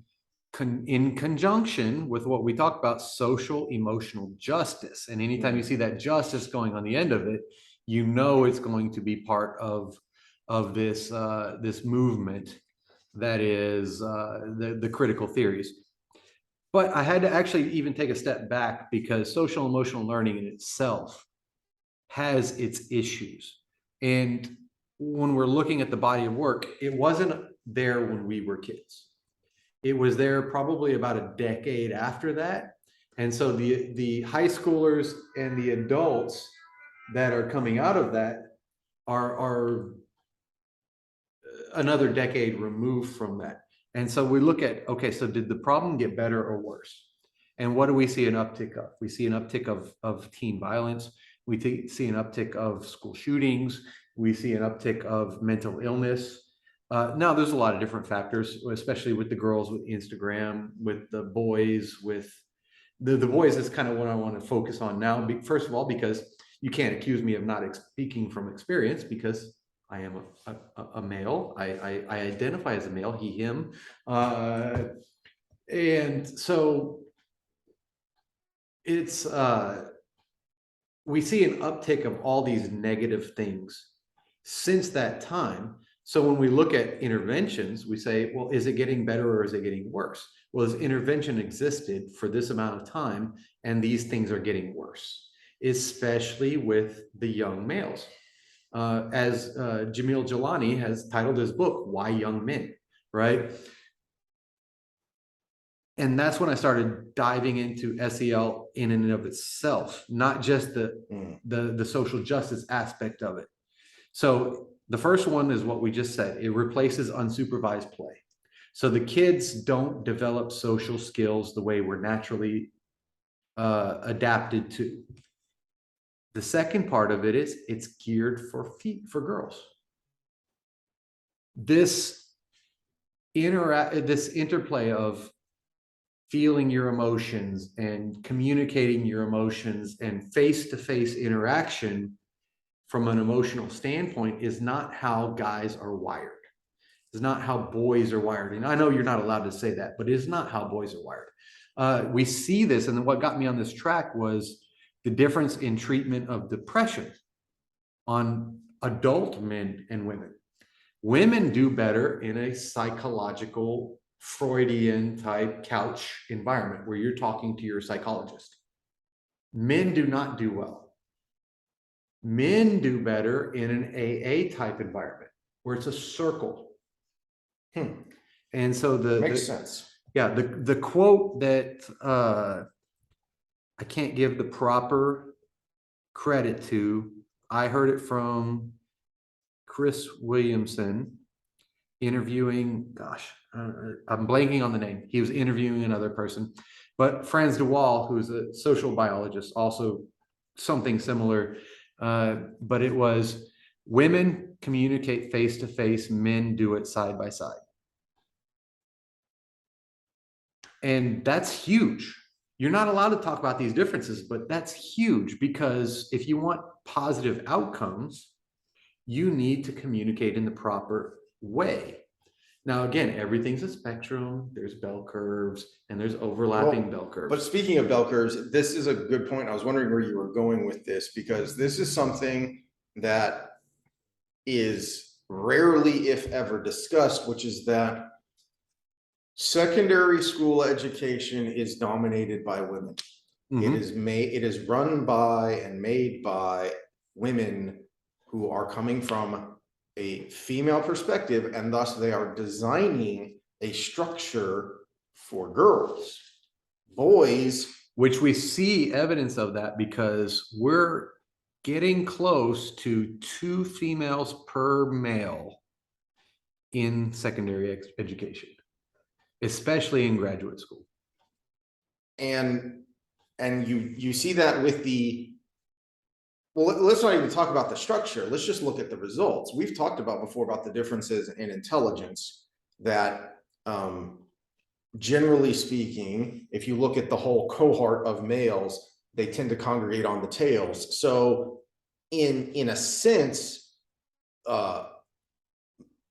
in conjunction with what we talked about, social emotional justice. And anytime you see that justice going on the end of it, you know it's going to be part of this this movement that is the critical theories. But I had to actually even take a step back because social emotional learning in itself has its issues. And when we're looking at the body of work, it wasn't there when we were kids. It was there probably about a decade after that. And so the high schoolers and the adults that are coming out of that are another decade removed from that. And so we look at, okay, so did the problem get better or worse? And what do we see an uptick of? We see an uptick of teen violence. We see an uptick of school shootings. We see an uptick of mental illness. Now, there's a lot of different factors, especially with the girls, with Instagram, with the boys, with the boys is kind of what I want to focus on now. First of all, because you can't accuse me of not speaking from experience because I am a male. I identify as a male, he, him. And so it's, we see an uptick of all these negative things since that time. So when we look at interventions, we say, well, is it getting better or is it getting worse? Well, this intervention existed for this amount of time and these things are getting worse, especially with the young males. As Jamil Jalani has titled his book, Why Young Men, right? And that's when I started diving into SEL in and of itself, not just the social justice aspect of it. So the first one is what we just said. It replaces unsupervised play. So the kids don't develop social skills the way we're naturally adapted to. The second part of it is it's geared for girls. This interplay of feeling your emotions and communicating your emotions and face-to-face interaction from an emotional standpoint is not how guys are wired. It's not how boys are wired. And I know you're not allowed to say that, but it's not how boys are wired. We see this, and what got me on this track was the difference in treatment of depression on adult men and women. Women do better in a psychological Freudian type couch environment where you're talking to your psychologist. Men do not do well. Men do better in an AA type environment where it's a circle. And so Makes sense. Yeah, the quote that I can't give the proper credit to, I heard it from Chris Williamson interviewing, gosh, I'm blanking on the name. He was interviewing another person, but Franz de Waal, who's a social biologist, also something similar. But it was women communicate face to face, men do it side by side. And that's huge. You're not allowed to talk about these differences, but that's huge, because if you want positive outcomes, you need to communicate in the proper way. Now, again, everything's a spectrum. There's bell curves and there's overlapping bell curves. But speaking of bell curves, this is a good point. I was wondering where you were going with this, because this is something that is rarely, if ever, discussed, which is that secondary school education is dominated by women. It is run by and made by women who are coming from a female perspective, and thus they are designing a structure for girls. Boys, which we see evidence of that because we're getting close to 2 females per male in secondary education, especially in graduate school. And you see that with the, well, let's not even talk about the structure. Let's just look at the results. We've talked about before about the differences in intelligence that, generally speaking, if you look at the whole cohort of males, they tend to congregate on the tails. So in a sense,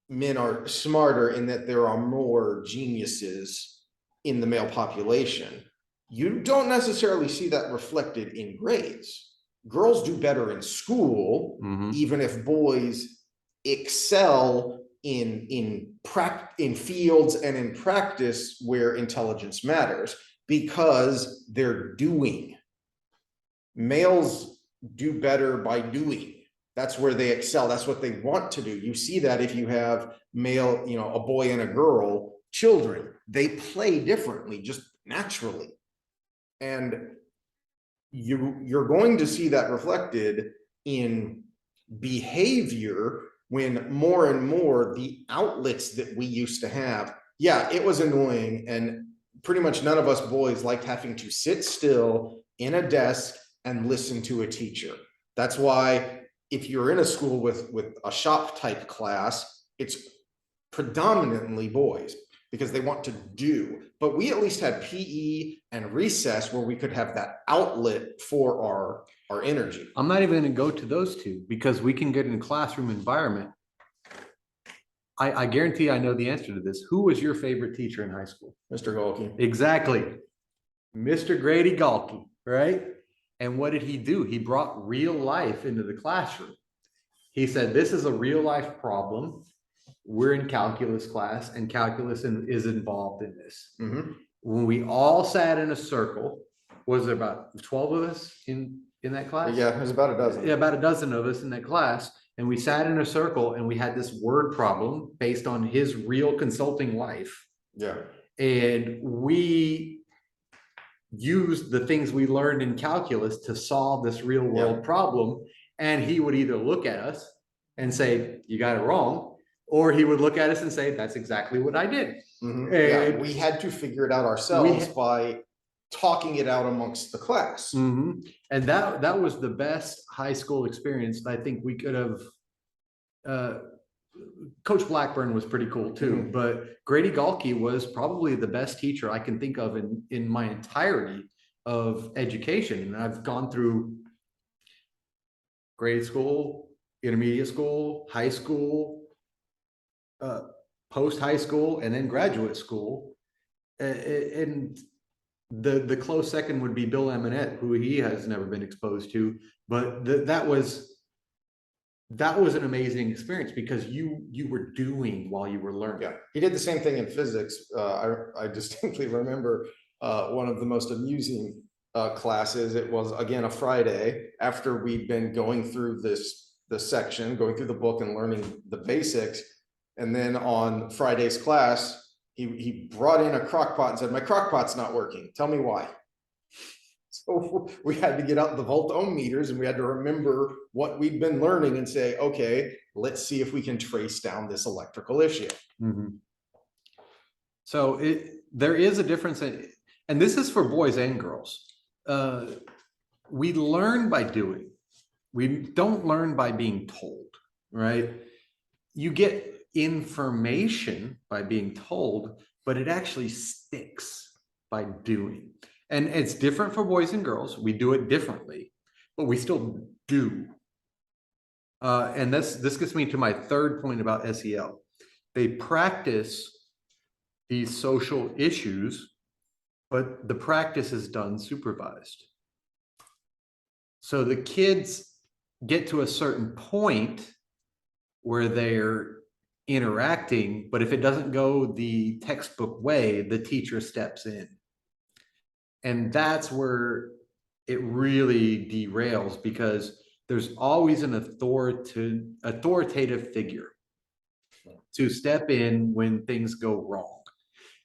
men are smarter in that there are more geniuses in the male population. You don't necessarily see that reflected in grades. Girls do better in school, even if boys excel in fields and in practice where intelligence matters, because they're doing. Males do better by doing. That's where they excel. That's what they want to do. You see that if you have male, a boy and a girl, children, they play differently, just naturally. And you're going to see that reflected in behavior when more and more the outlets that we used to have, yeah, it was annoying. And pretty much none of us boys liked having to sit still in a desk and listen to a teacher. That's why if you're in a school with a shop type class, it's predominantly boys, because they want to do. But we at least had PE and recess where we could have that outlet for our energy. I'm not even going to go to those two, because we can get in a classroom environment. I guarantee I know the answer to this. Who was your favorite teacher in high school? Mr. Golke. Exactly. Mr. Grady Galkey, right? And what did he do? He brought real life into the classroom. He said, this is a real life problem. We're in calculus class, and calculus is involved in this. When we all sat in a circle, was there about 12 of us in that class? Yeah, there's about a dozen. Yeah, about a dozen of us in that class. And we sat in a circle and we had this word problem based on his real consulting life. Yeah. And we used the things we learned in calculus to solve this real world problem. And he would either look at us and say, you got it wrong, or he would look at us and say, that's exactly what I did. And we had to figure it out ourselves by talking it out amongst the class. And that was the best high school experience I think we could have. Coach Blackburn was pretty cool too, but Grady Galkey was probably the best teacher I can think of in my entirety of education. And I've gone through grade school, intermediate school, high school, post high school, and then graduate school. And The close second would be Bill Eminette, who he has never been exposed to, but that was an amazing experience because you were doing while you were learning. Yeah, he did the same thing in physics. I distinctly remember one of the most amusing classes. It was again a Friday after we'd been going through the section, going through the book and learning the basics. And then on Friday's class, he brought in a crock pot and said, "My crock pot's not working. Tell me why." So we had to get out the volt ohm meters and we had to remember what we'd been learning and say, okay, let's see if we can trace down this electrical issue. Mm-hmm. So there is a difference and this is for boys and girls. We learn by doing. We don't learn by being told, right? You get information by being told, but it actually sticks by doing. And it's different for boys and girls. We do it differently, but we still do. And this gets me to my third point about SEL. They practice these social issues, but the practice is done supervised. So the kids get to a certain point where they're interacting, but if it doesn't go the textbook way, the teacher steps in. And that's where it really derails because there's always an authoritative figure to step in when things go wrong.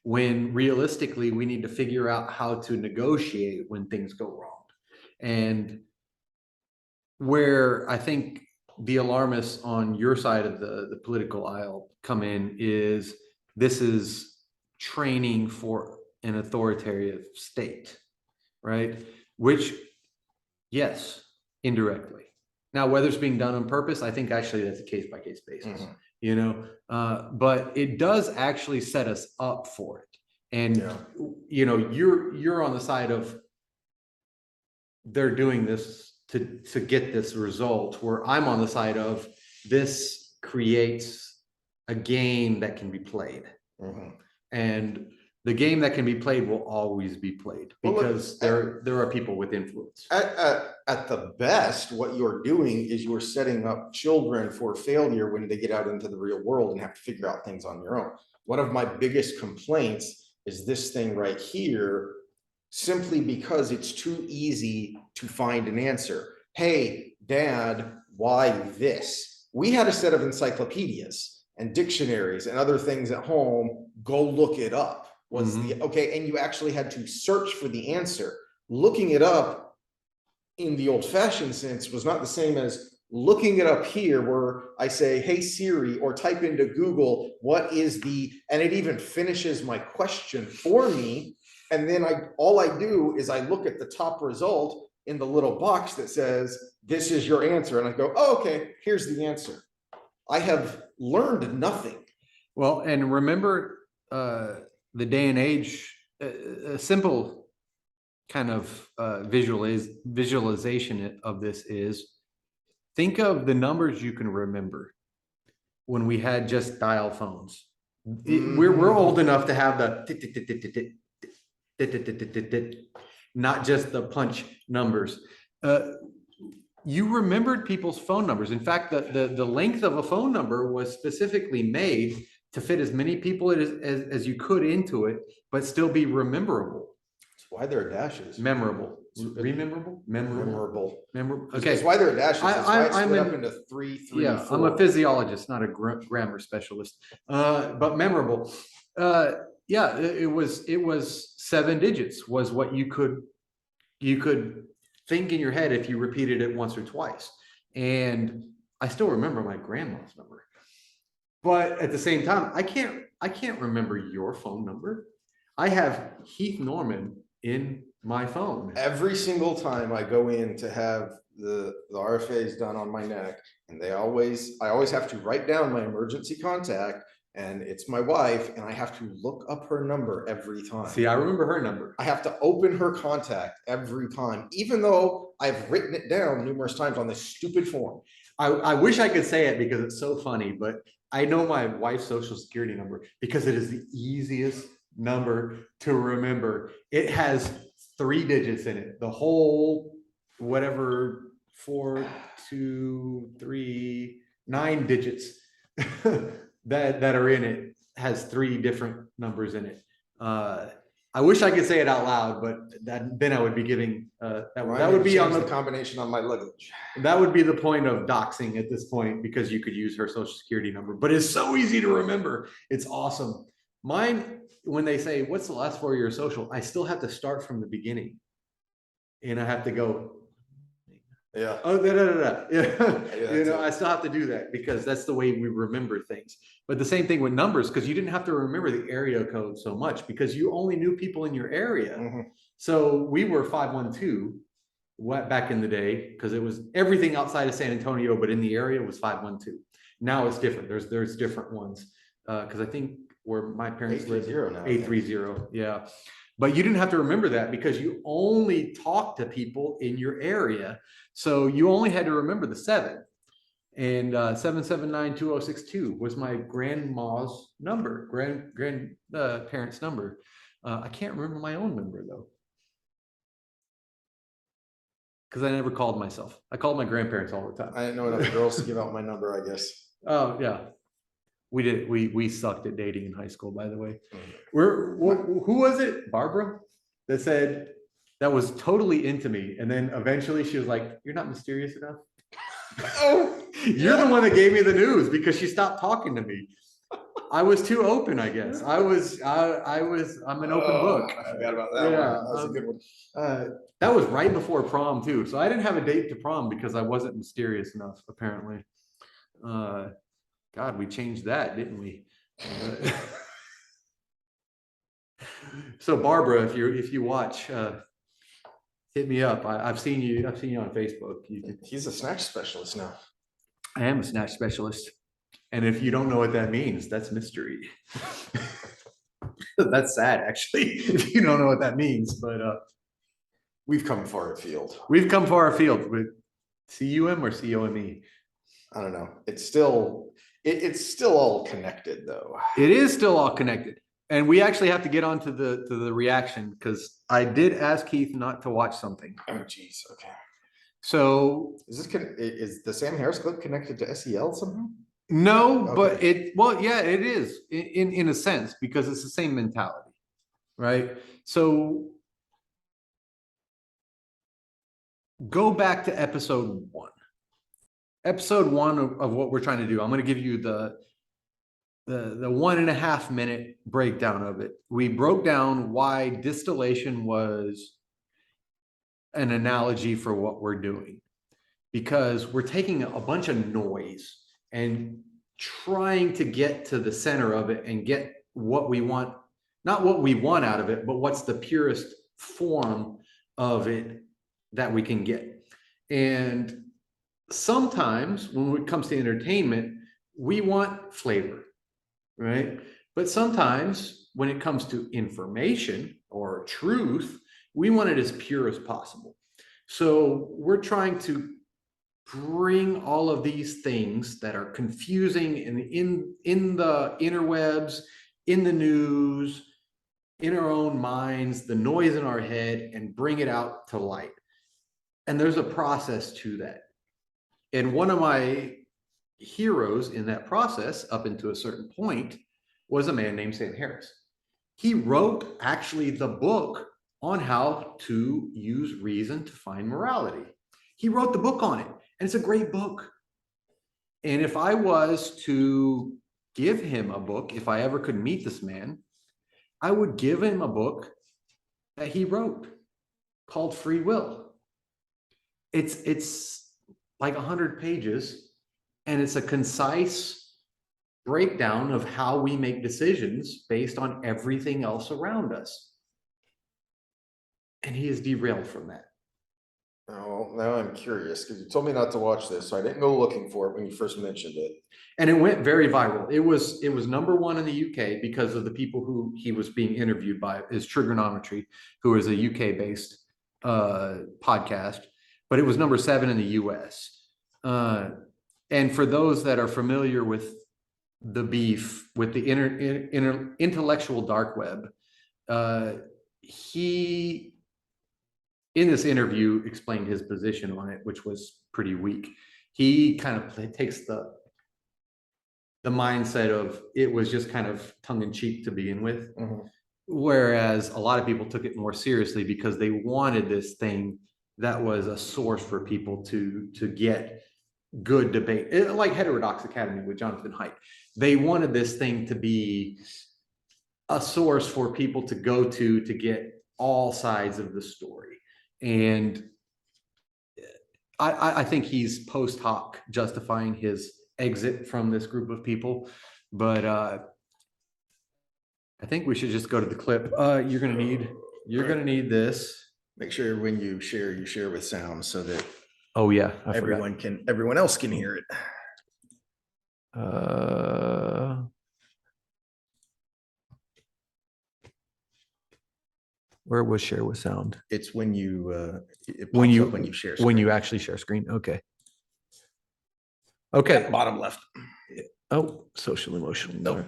When realistically, we need to figure out how to negotiate when things go wrong. And where I think the alarmists on your side of the political aisle come in is this is training for an authoritative state, right? Which, yes, indirectly. Now, whether it's being done on purpose, I think actually that's a case-by-case basis, you know, but it does actually set us up for it. And, you know, you're on the side of they're doing this to get this result, where I'm on the side of this creates a game that can be played. And the game that can be played will always be played because there are people with influence. At the best, what you're doing is you're setting up children for failure when they get out into the real world and have to figure out things on your own. One of my biggest complaints is this thing right here, simply because it's too easy to find an answer. Hey, Dad, why this? We had a set of encyclopedias and dictionaries and other things at home. Go look it up. Was okay, and you actually had to search for the answer. Looking it up in the old-fashioned sense was not the same as looking it up here, where I say, hey Siri, or type into Google, what is and it even finishes my question for me. And then all I do is I look at the top result in the little box that says, this is your answer. And I go, oh, okay, here's the answer. I have learned nothing. Well, and remember, the day and age, a simple kind of visualization of this is, think of the numbers you can remember when we had just dial phones. We're old enough to have the not just the punch numbers. You remembered people's phone numbers. In fact, the length of a phone number was specifically made to fit as many people as you could into it, but still be rememberable. That's why there are dashes. Memorable. Rememberable? Memorable. Okay. That's why there are dashes. That's why it's split up into 3, 3, yeah, 4. I'm a physiologist, not a grammar specialist. But memorable. Yeah, it was 7 digits was what you could think in your head if you repeated it once or twice. And I still remember my grandma's number. But at the same time, I can't remember your phone number. I have Heath Norman in my phone. Every single time I go in to have the RFAs done on my neck, and I always have to write down my emergency contact, and it's my wife, and I have to look up her number every time. See, I remember her number. I have to open her contact every time, even though I've written it down numerous times on this stupid form. I wish I could say it because it's so funny, but I know my wife's social security number because it is the easiest number to remember. It has 3 digits in it. The whole whatever 4, 2, 3, 9 digits that are in it has 3 different numbers in it. I wish I could say it out loud, but then I would be giving that would be on the combination on my luggage. That would be the point of doxing at this point, because you could use her social security number, but it's so easy to remember. It's awesome. Mine, when they say, what's the last 4 of your social? I still have to start from the beginning. And I have to go, yeah. Oh, Yeah, you know, I still have to do that because that's the way we remember things. But the same thing with numbers, because you didn't have to remember the area code so much because you only knew people in your area. So we were 512 back in the day because it was everything outside of San Antonio, but in the area was 512. Now it's different. There's different ones because I think where my parents live, 830. Yeah. But you didn't have to remember that because you only talked to people in your area. So you only had to remember the 7. And 779-2062 was my grandma's number, grandparents' number. I can't remember my own number though. Because I never called myself. I called my grandparents all the time. I didn't know enough girls to give out my number, I guess. Oh yeah. We did. We sucked at dating in high school, by the way. Who was it? Barbara that said that was totally into me. And then eventually she was like, you're not mysterious enough. Oh, you're the one that gave me the news because she stopped talking to me. I was too open, I guess. I'm an open book. I forgot about that one. That was a good one. That was right before prom too. So I didn't have a date to prom because I wasn't mysterious enough, apparently. God, we changed that, didn't we? So Barbara, if you watch, hit me up. I've seen you on Facebook. He's a snatch specialist now. I am a snatch specialist. And if you don't know what that means, that's mystery. That's sad, actually, if you don't know what that means. But we've come far afield. We've come far afield with CUM or COME. I don't know. It's still all connected though. It is still all connected. And we actually have to get on to the reaction because I did ask Keith not to watch something. Oh geez. Okay. So is the Sam Harris clip connected to SEL somehow? No, okay. But it is in a sense because it's the same mentality, right? So go back to episode 1. Episode 1 of what we're trying to do. I'm going to give you the 1.5 minute breakdown of it. We broke down why distillation was an analogy for what we're doing, because we're taking a bunch of noise and trying to get to the center of it and get what we want, not what we want out of it, but what's the purest form of it that we can get. And sometimes when it comes to entertainment, we want flavor, right? But sometimes when it comes to information or truth, we want it as pure as possible. So we're trying to bring all of these things that are confusing in the interwebs, in the news, in our own minds, the noise in our head, and bring it out to light. And there's a process to that. And one of my heroes in that process, up into a certain point, was a man named Sam Harris. He wrote actually the book on how to use reason to find morality. He wrote the book on it, and it's a great book. And if I was to give him a book, if I ever could meet this man, I would give him a book that he wrote called Free Will. It's like 100 pages, and it's a concise breakdown of how we make decisions based on everything else around us. And he is derailed from that. Oh, now I'm curious because you told me not to watch this, so I didn't go looking for it when you first mentioned it. And it went very viral. It was #1 in the UK because of the people who he was being interviewed by, is Trigonometry, who is a UK-based podcast, but it was #7 in the US. And for those that are familiar with the beef with the intellectual dark web, he, in this interview, explained his position on it, which was pretty weak. He kind of takes the mindset of it was just kind of tongue in cheek to begin with. Mhm. Whereas a lot of people took it more seriously because they wanted this thing that was a source for people to get good debate, like Heterodox Academy with Jonathan Haidt. They wanted this thing to be a source for people to go to get all sides of the story. And I think he's post hoc justifying his exit from this group of people, but I think we should just go to the clip. You're gonna need this. Make sure when you share with sound so that Oh yeah, everyone else can hear it. Where was share with sound? It's when you When you share when you actually share screen. Okay. Okay. bottom left. Oh, social emotional. No.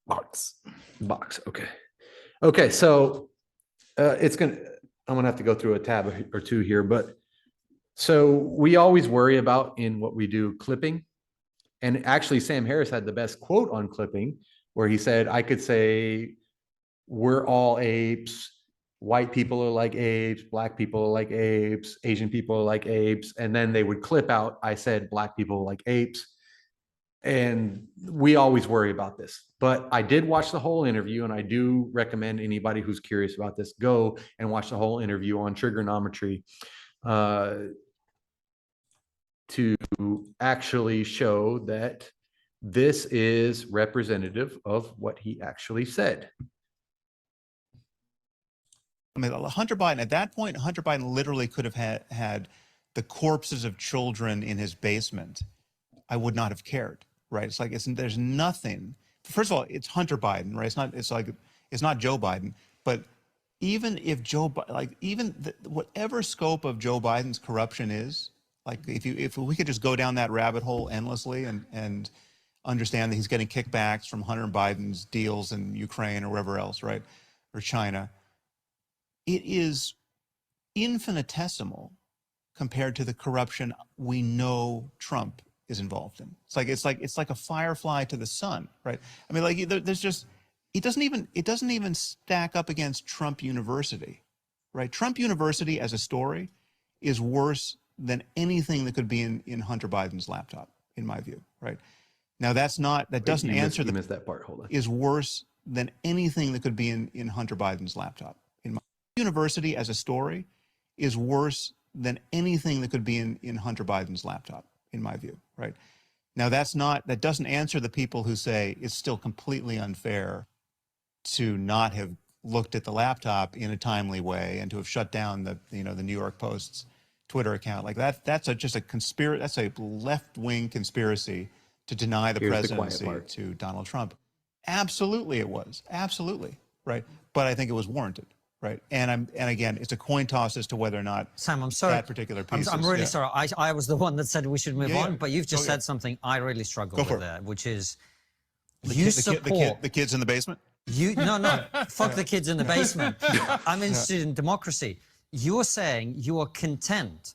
Box. Okay. Okay. So I'm gonna have to go through a tab or two here, but so we always worry about in what we do clipping. And actually, Sam Harris had the best quote on clipping where he said, I could say, we're all apes. White people are like apes. Black people are like apes. Asian people are like apes. And then they would clip out, I said, black people are like apes. And we always worry about this. But I did watch the whole interview, and I do recommend anybody who's curious about this, go and watch the whole interview on trigonometry. To actually show that this is representative of what he actually said. I mean, Hunter Biden, at that point, Hunter Biden literally could have had the corpses of children in his basement. I would not have cared, right? It's like, there's nothing. First of all, it's Hunter Biden, right? It's not Joe Biden. But even if whatever scope of Joe Biden's corruption is, like if we could just go down that rabbit hole endlessly and understand that he's getting kickbacks from Hunter Biden's deals in Ukraine or wherever else, right? Or China. It is infinitesimal compared to the corruption we know Trump is involved in. It's like a firefly to the sun, right? I mean, like there's just it doesn't even stack up against Trump University, right? Trump University as a story is worse than anything that could be in Hunter Biden's laptop, in my view, right? Now that doesn't answer you missed that part. Hold on. Is worse than anything that could be in Hunter Biden's laptop. In my University as a story is worse than anything that could be in Hunter Biden's laptop, in my view, right? Now that doesn't answer the people who say it's still completely unfair to not have looked at the laptop in a timely way and to have shut down the New York Post's Twitter account. Like that's just a conspiracy. That's a left-wing conspiracy to deny the presidency to Donald Trump. Absolutely, it was absolutely right. But I think it was warranted, right? And again, it's a coin toss as to whether or not Sam, I'm sorry. That particular piece. I'm really sorry. I was the one that said we should move on, but you've just said something I really struggle with there, which is the kids in the basement. No, fuck the kids in the basement. I'm interested in democracy. You're saying you are content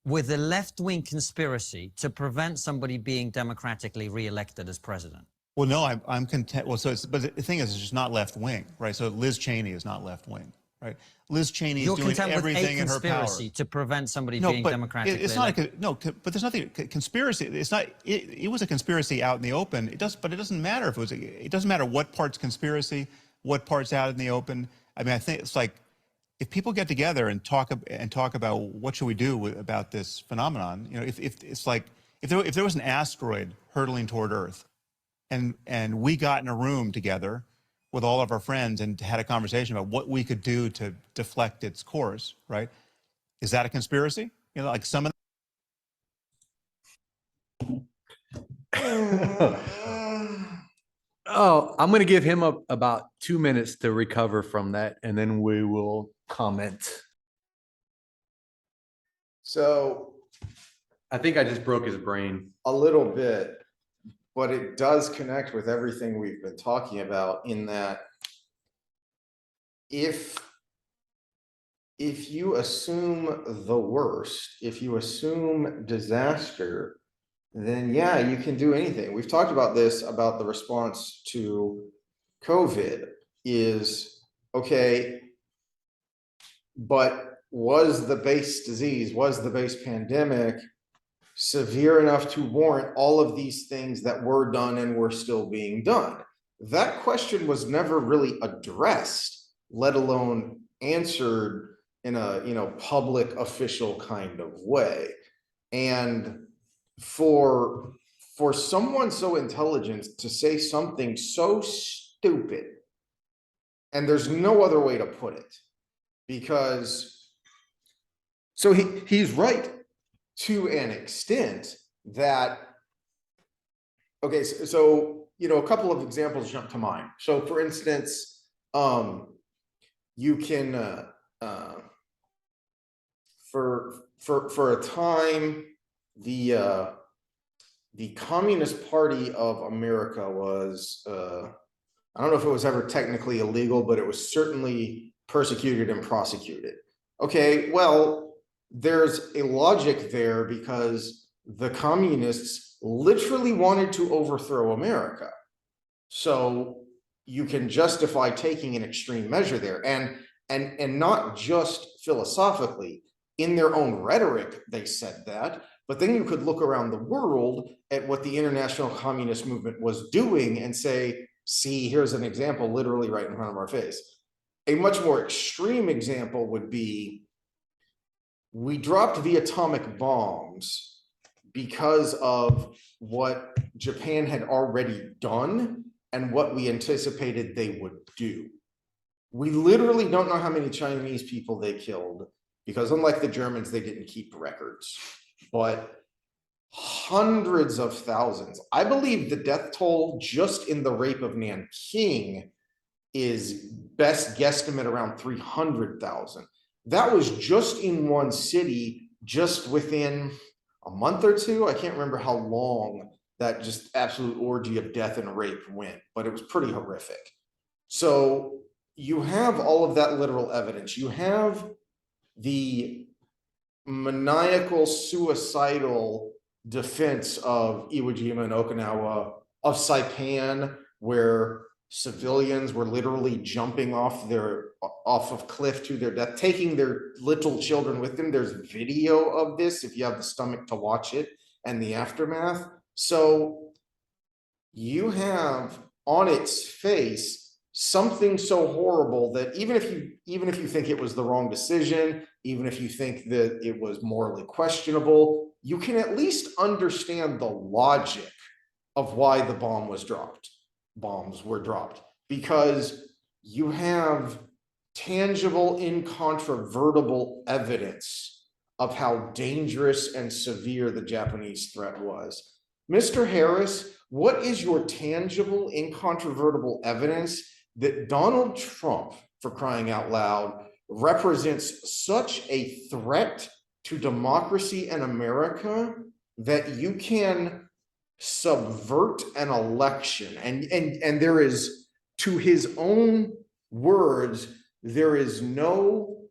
with a left-wing conspiracy to prevent somebody being democratically re-elected as president. Well, no, I'm content. Well, but the thing is, it's just not left-wing, right? So Liz Cheney is not left-wing, right? Liz Cheney is doing everything in her power. You're content with a conspiracy to prevent somebody being democratically elected. But there's nothing conspiracy. It's not. It was a conspiracy out in the open. But it doesn't matter if it was. It doesn't matter what part's conspiracy, what part's out in the open. I mean, I think it's like if people get together and talk about what should we do about this phenomenon. If it's like if there was an asteroid hurtling toward Earth, and we got in a room together with all of our friends and had a conversation about what we could do to deflect its course, right? Is that a conspiracy? Like some of Oh, I'm going to give him about 2 minutes to recover from that, and then we will comment. So I think I just broke his brain. a little bit, but it does connect with everything we've been talking about in that if you assume the worst, if you assume disaster, then yeah, you can do anything. We've talked about this, about the response to COVID is, okay, but was the base disease, was the base pandemic severe enough to warrant all of these things that were done and were still being done? That question was never really addressed, let alone answered in a, you know, public official kind of way. And for someone so intelligent to say something so stupid, and there's no other way to put it, because so he's right to an extent that, okay, so you know, a couple of examples jump to mind. So for instance, you can for a time, the Communist Party of America was, I don't know if it was ever technically illegal, but it was certainly persecuted and prosecuted. Okay, well, there's a logic there, because the communists literally wanted to overthrow America. So you can justify taking an extreme measure there, and not just philosophically. In their own rhetoric, they said that, but then you could look around the world at what the international communist movement was doing and say, see, here's an example literally right in front of our face. A much more extreme example would be, we dropped the atomic bombs because of what Japan had already done and what we anticipated they would do. We literally don't know how many Chinese people they killed, because unlike the Germans, they didn't keep records, but hundreds of thousands. I believe the death toll just in the rape of Nanking is best guesstimate around 300,000. That was just in one city, just within a month or two. I can't remember how long that just absolute orgy of death and rape went, but it was pretty horrific. So you have all of that literal evidence. You have the maniacal, suicidal defense of Iwo Jima and Okinawa, of Saipan, where civilians were literally jumping off of cliff to their death, taking their little children with them. There's video of this if you have the stomach to watch it, and the aftermath. So you have on its face something so horrible that even if you think it was the wrong decision, even if you think that it was morally questionable, you can at least understand the logic of why the bombs were dropped, because you have tangible, incontrovertible evidence of how dangerous and severe the Japanese threat was. Mr. Harris, what is your tangible, incontrovertible evidence that Donald Trump, for crying out loud, represents such a threat to democracy and America that you can subvert an election? And there is, to his own words, there is nothing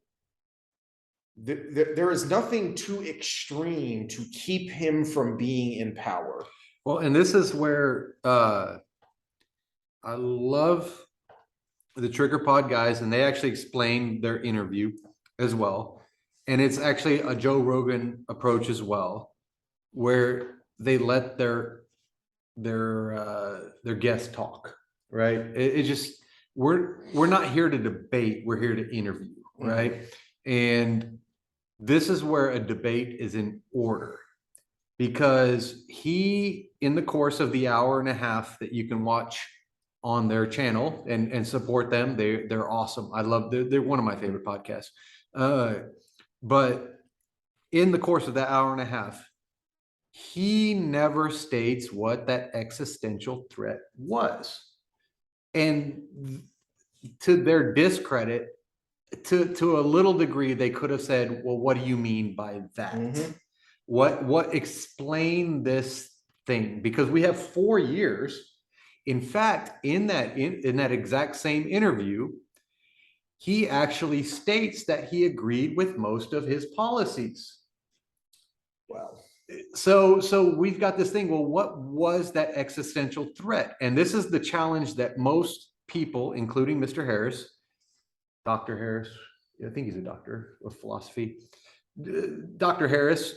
too extreme to keep him from being in power. Well, and this is where I love the Trigger Pod guys, and they actually explain their interview as well. And it's actually a Joe Rogan approach as well, where they let their guests talk, right? It just, we're not here to debate, we're here to interview, right? And this is where a debate is in order, because he, in the course of the hour and a half that you can watch on their channel and support them, they're awesome. I love, they're one of my favorite podcasts. But in the course of that hour and a half, he never states what that existential threat was. And to their discredit, to a little degree, they could have said, well, what do you mean by that? What explain this thing? Because we have 4 years. In fact, in that exact same interview, he actually states that he agreed with most of his policies. Wow. So we've got this thing. Well, what was that existential threat? And this is the challenge that most people, including Mr. Harris, Dr. Harris, I think he's a doctor of philosophy. Dr. Harris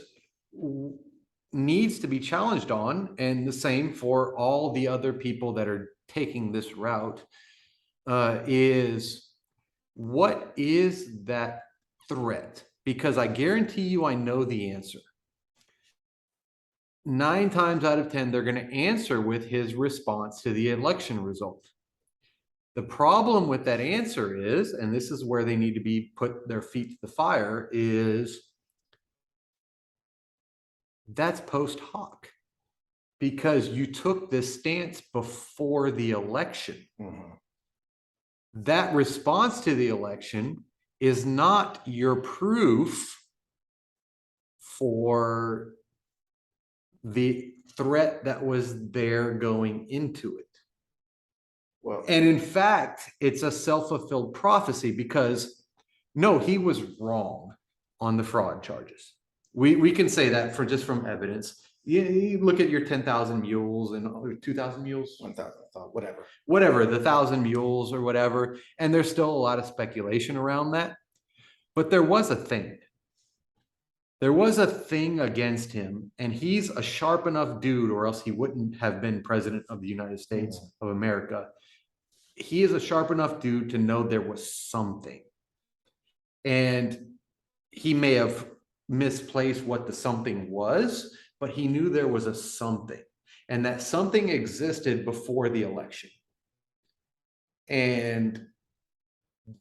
needs to be challenged on, and the same for all the other people that are taking this route, is what is that threat? Because I guarantee you I know the answer. 9 times out of 10, they're going to answer with his response to the election result. The problem with that answer is, and this is where they need to be put their feet to the fire, is that's post hoc, because you took this stance before the election. Mhm. That response to the election is not your proof for the threat that was there going into it. Well, And in fact, it's a self-fulfilled prophecy, because no, he was wrong on the fraud charges. We can say that for just from evidence. You look at your 10,000 mules and 2,000 mules, 1,000, I thought, whatever. whatever, the 1,000 mules or whatever. And there's still a lot of speculation around that. But there was a thing. There was a thing against him, and he's a sharp enough dude, or else he wouldn't have been president of the United States of America. He is a sharp enough dude to know there was something. And he may have misplaced what the something was, but he knew there was a something, and that something existed before the election. And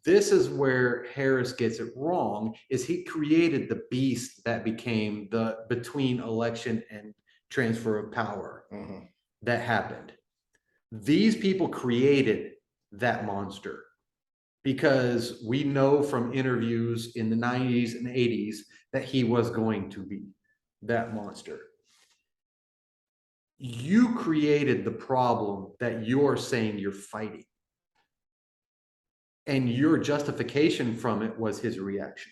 this is where Harris gets it wrong, is he created the beast that became the between election and transfer of power that happened. These people created that monster, because we know from interviews in the 90s and 80s that he was going to be that monster. You created the problem that you're saying you're fighting. And your justification from it was his reaction.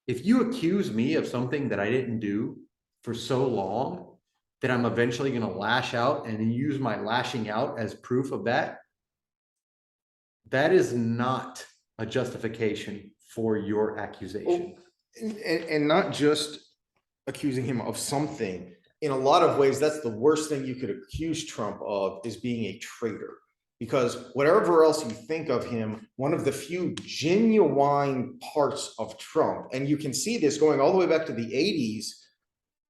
If you accuse me of something that I didn't do for so long that I'm eventually going to lash out and use my lashing out as proof of that, that is not a justification for your accusation. And not just accusing him of something. In a lot of ways, that's the worst thing you could accuse Trump of, is being a traitor. Because whatever else you think of him, one of the few genuine parts of Trump, and you can see this going all the way back to the 80s,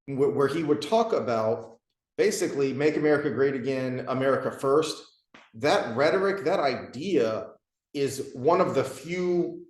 where he would talk about basically make America great again, America first. That rhetoric, that idea is one of the few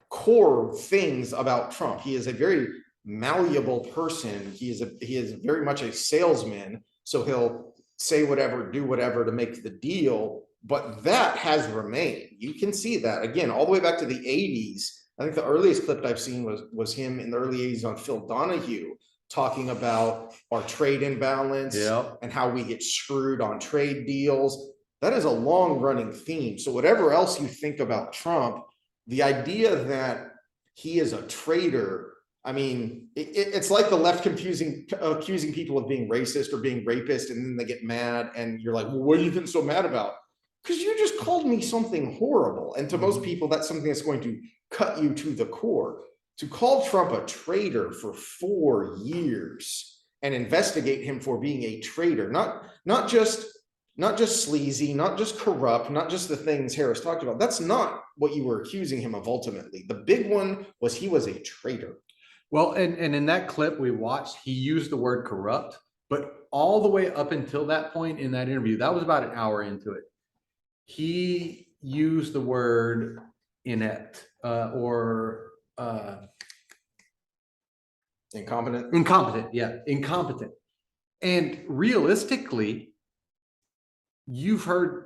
core things about Trump. He is a very malleable person. He is very much a salesman. So he'll say whatever, do whatever to make the deal. But that has remained. You can see that again, all the way back to the 80s. I think the earliest clip I've seen was him in the early 80s on Phil Donahue talking about our trade imbalance and how we get screwed on trade deals. That is a long running theme. So whatever else you think about Trump, the idea that he is a traitor, I mean, it's like the left accusing people of being racist or being rapist, and then they get mad and you're like, well, what are you getting so mad about? Because you just called me something horrible. And to most people, that's something that's going to cut you to the core. To call Trump a traitor for 4 years and investigate him for being a traitor, not just sleazy, not just corrupt, not just the things Harris talked about. That's not what you were accusing him of ultimately. The big one was he was a traitor. Well, and in that clip we watched, he used the word corrupt, but all the way up until that point in that interview, that was about an hour into it, he used the word inept or incompetent. Yeah, incompetent. And realistically, you've heard,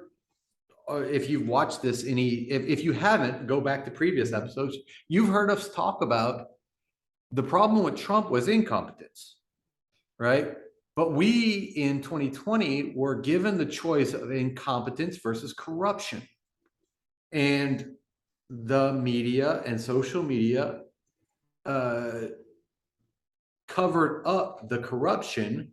if you've watched this if you haven't, go back to previous episodes, you've heard us talk about the problem with Trump was incompetence, right? But we in 2020 were given the choice of incompetence versus corruption. And the media and social media covered up the corruption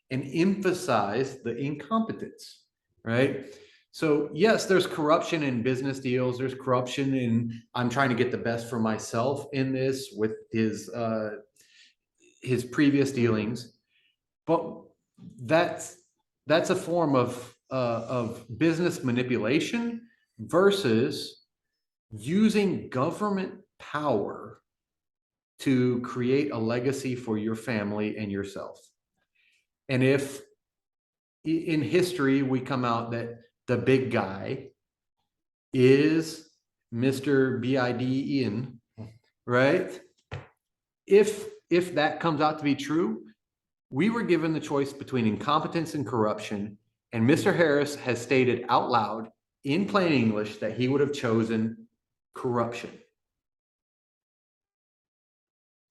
and emphasized the incompetence, right? So yes, there's corruption in business deals. There's corruption in I'm trying to get the best for myself in this with his previous dealings, but that's a form of business manipulation versus using government power to create a legacy for your family and yourself. And if in history we come out that the big guy is Mr. Biden, right? If that comes out to be true, we were given the choice between incompetence and corruption, and Mr. Harris has stated out loud in plain English that he would have chosen corruption.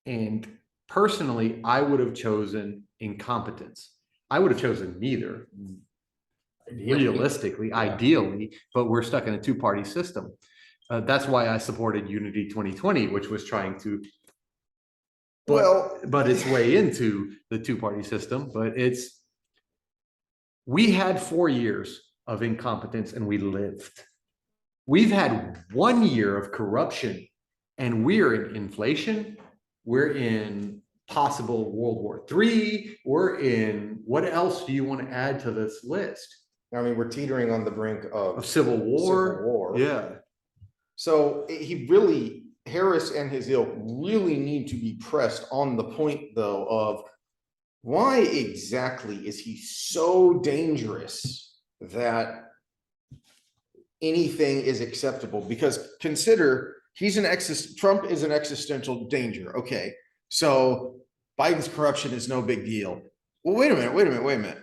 And personally, I would have chosen incompetence. I would have chosen neither, realistically, ideally, but we're stuck in a two-party system. That's why I supported Unity 2020, which was trying to but its way into the two-party system. But we had 4 years of incompetence and we lived. We've had 1 year of corruption and we're in inflation. We're in possible World War III. We're in, what else do you want to add to this list? I mean, we're teetering on the brink of Civil War. Civil War. Yeah. So Harris and his ilk really need to be pressed on the point, though, of why exactly is he so dangerous that anything is acceptable? Because consider Trump is an existential danger. Okay, so Biden's corruption is no big deal. Well, wait a minute.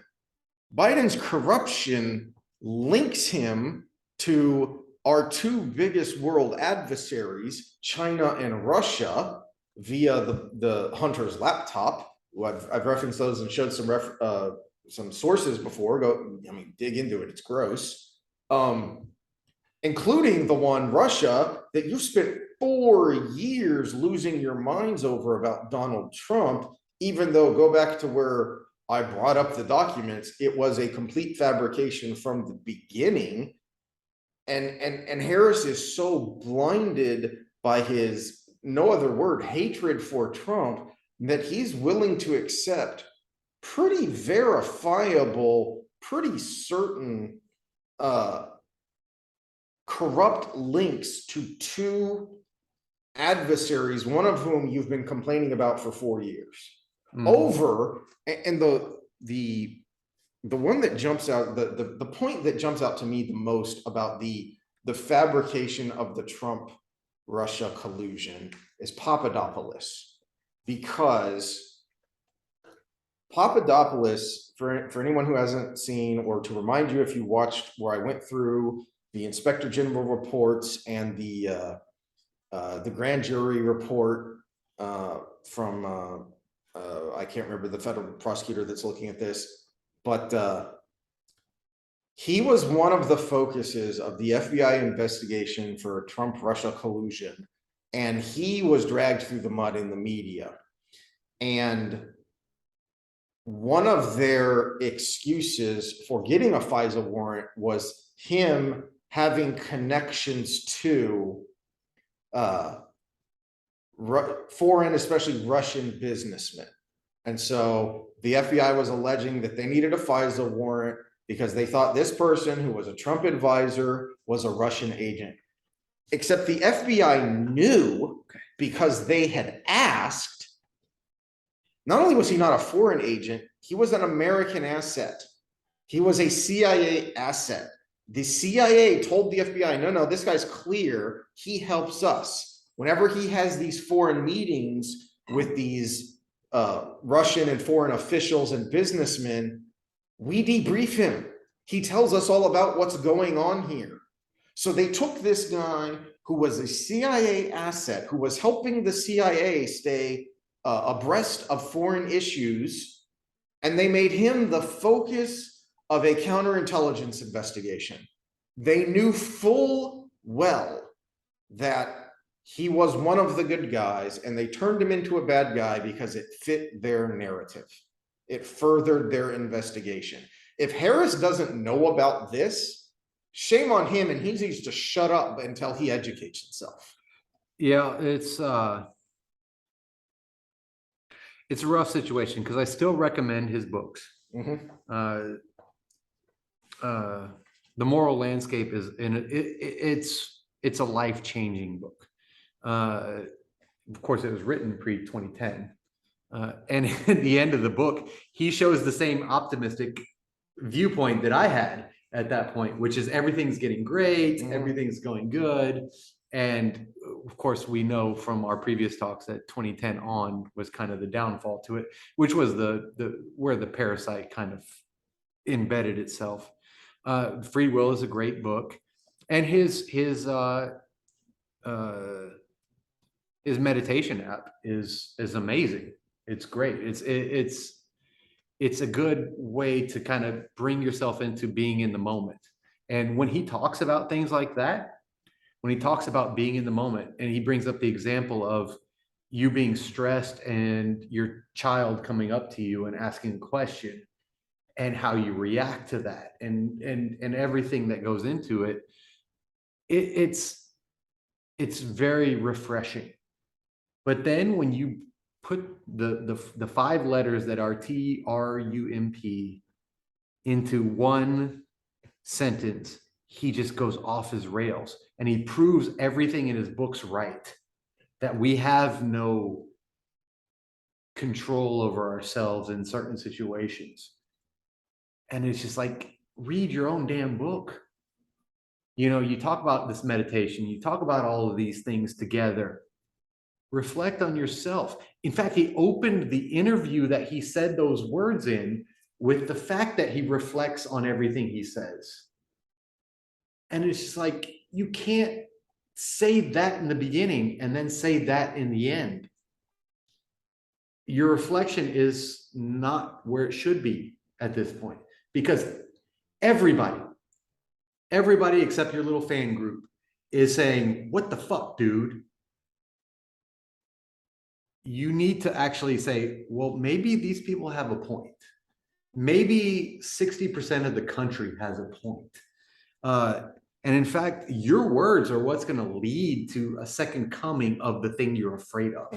Biden's corruption links him to our two biggest world adversaries, China and Russia, via the Hunter's laptop. I've referenced those and showed some sources before. Dig into it. It's gross. Including the one Russia that you spent 4 years losing your minds over about Donald Trump, even though, go back to where I brought up the documents, it was a complete fabrication from the beginning. And Harris is so blinded by his, no other word, hatred for Trump, that he's willing to accept pretty verifiable, pretty certain corrupt links to two adversaries, one of whom you've been complaining about for 4 years. Over, and the one that jumps out, the point that jumps out to me the most about the fabrication of the Trump Russia collusion is Papadopoulos, because Papadopoulos, for anyone who hasn't seen, or to remind you if you watched where I went through the Inspector General reports and the grand jury report from I can't remember the federal prosecutor that's looking at this, but he was one of the focuses of the FBI investigation for Trump-Russia collusion, and he was dragged through the mud in the media. And one of their excuses for getting a FISA warrant was him having connections to foreign, especially Russian businessmen. And so the FBI was alleging that they needed a FISA warrant because they thought this person, who was a Trump advisor, was a Russian agent. Except the FBI knew, because they had asked. Not only was he not a foreign agent, he was an American asset. He was a CIA asset. The CIA told the FBI, no, this guy's clear. He helps us. Whenever he has these foreign meetings with these Russian and foreign officials and businessmen, we debrief him. He tells us all about what's going on here. So they took this guy who was a CIA asset, who was helping the CIA stay abreast of foreign issues, and they made him the focus of a counterintelligence investigation. They knew full well that he was one of the good guys and they turned him into a bad guy because it fit their narrative. It furthered their investigation. If Harris doesn't know about this, shame on him, and he needs to shut up until he educates himself. Yeah, it's a rough situation because I still recommend his books. The Moral Landscape is it's a life-changing book. Of course, it was written pre-2010. And at the end of the book, he shows the same optimistic viewpoint that I had at that point, which is everything's getting great, everything's going good. And of course, we know from our previous talks that 2010 on was kind of the downfall to it, which was where the parasite kind of embedded itself. Free Will is a great book, and his meditation app is amazing. It's great. It's a good way to kind of bring yourself into being in the moment. And when he talks about things like that, when he talks about being in the moment, and he brings up the example of you being stressed and your child coming up to you and asking a question and how you react to that and everything that goes into it, it's very refreshing. But then when you put the 5 letters that are TRUMP into one sentence, he just goes off his rails, and he proves everything in his books right, that we have no control over ourselves in certain situations. And it's just like, read your own damn book. You know, you talk about this meditation, you talk about all of these things together. Reflect on yourself. In fact, he opened the interview that he said those words in with the fact that he reflects on everything he says. And it's just like, you can't say that in the beginning and then say that in the end. Your reflection is not where it should be at this point, because everybody except your little fan group is saying, what the fuck, dude? You need to actually say, well, maybe these people have a point. Maybe 60% of the country has a point. And in fact, your words are what's going to lead to a second coming of the thing you're afraid of.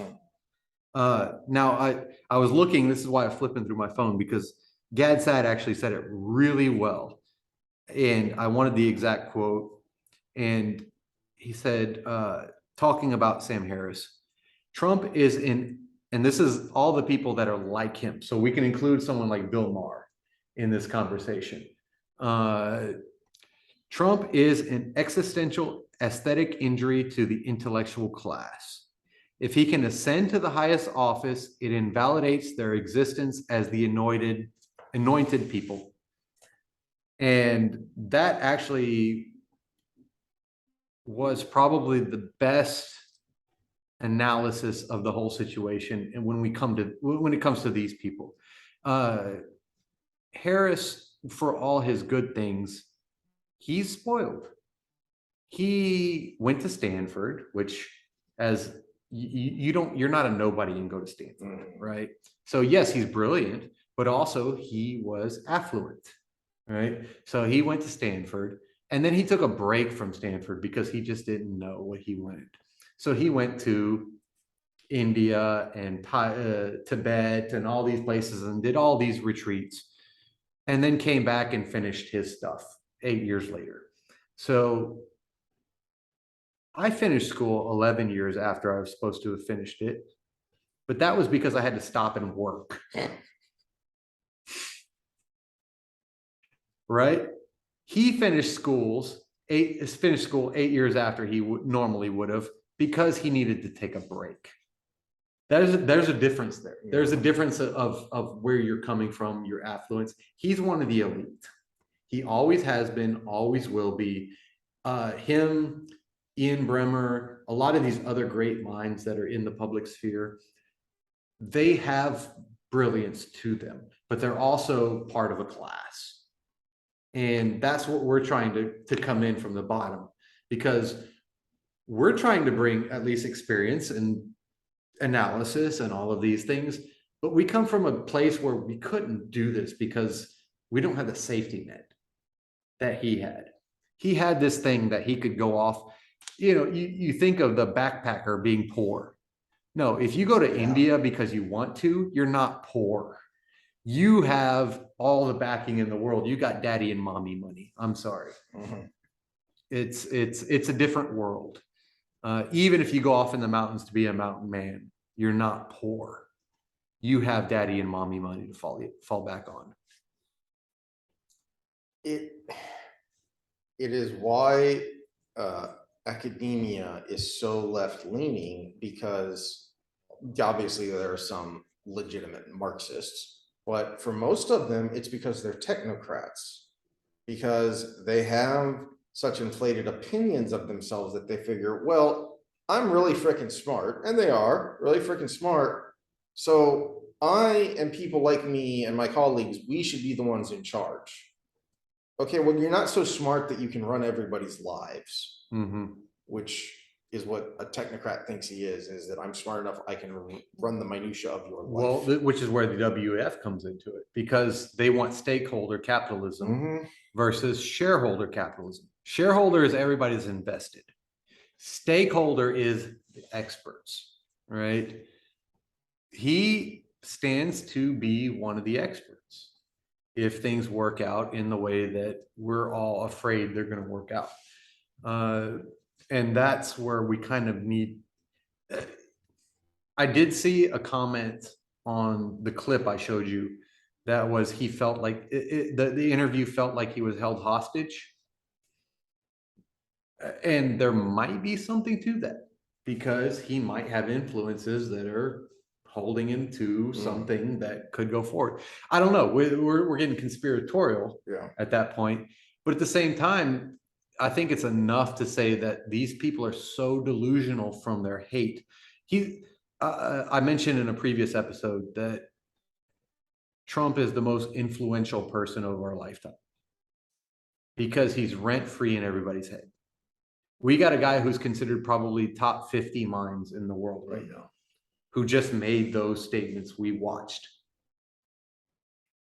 Now, I was looking, this is why I'm flipping through my phone, because Gad Saad actually said it really well. And I wanted the exact quote. And he said, talking about Sam Harris, Trump is and this is all the people that are like him. So we can include someone like Bill Maher in this conversation. Trump is an existential aesthetic injury to the intellectual class. If he can ascend to the highest office, it invalidates their existence as the anointed people. And that actually was probably the best analysis of the whole situation. And when it comes to these people, Harris, for all his good things, he's spoiled. He went to Stanford, which, as you're not a nobody and go to Stanford, right? So yes, he's brilliant, but also he was affluent, right? So he went to Stanford, and then he took a break from Stanford because he just didn't know what he wanted. So he went to India and Tibet and all these places and did all these retreats, and then came back and finished his stuff 8 years later. So I finished school 11 years after I was supposed to have finished it, but that was because I had to stop and work. Right? He finished school 8 years after he normally would have, because he needed to take a break. There's a difference there. There's a difference of where you're coming from, your affluence. He's one of the elite. He always has been, always will be. Him, Ian Bremmer, a lot of these other great minds that are in the public sphere, they have brilliance to them, but they're also part of a class. And that's what we're trying to come in from the bottom, because we're trying to bring at least experience and analysis and all of these things, but we come from a place where we couldn't do this because we don't have the safety net that he had. He had this thing that he could go off. You know, you think of the backpacker being poor. No, if you go to India because you want to, you're not poor. You have all the backing in the world. You got daddy and mommy money. I'm sorry. It's a different world. Even if you go off in the mountains to be a mountain man, you're not poor. You have daddy and mommy money to fall back on. It is why academia is so left leaning, because obviously there are some legitimate Marxists, but for most of them, it's because they're technocrats, because they have such inflated opinions of themselves that they figure, well, I'm really freaking smart, and they are really freaking smart. So I and people like me and my colleagues, we should be the ones in charge. Okay, well, you're not so smart that you can run everybody's lives, which is what a technocrat thinks he is that I'm smart enough, I can run the minutia of your life. Well, which is where the WEF comes into it, because they want stakeholder capitalism versus shareholder capitalism. Shareholder is everybody's invested. Stakeholder is the experts, right? He stands to be one of the experts if things work out in the way that we're all afraid they're going to work out. And that's where we kind of need. I did see a comment on the clip I showed you that was, he felt like the interview felt like he was held hostage. And there might be something to that, because he might have influences that are holding him to something that could go forward. I don't know. We're getting conspiratorial at that point. But at the same time, I think it's enough to say that these people are so delusional from their hate. I mentioned in a previous episode that Trump is the most influential person of our lifetime because he's rent-free in everybody's head. We got a guy who's considered probably top 50 minds in the world right now, who just made those statements we watched.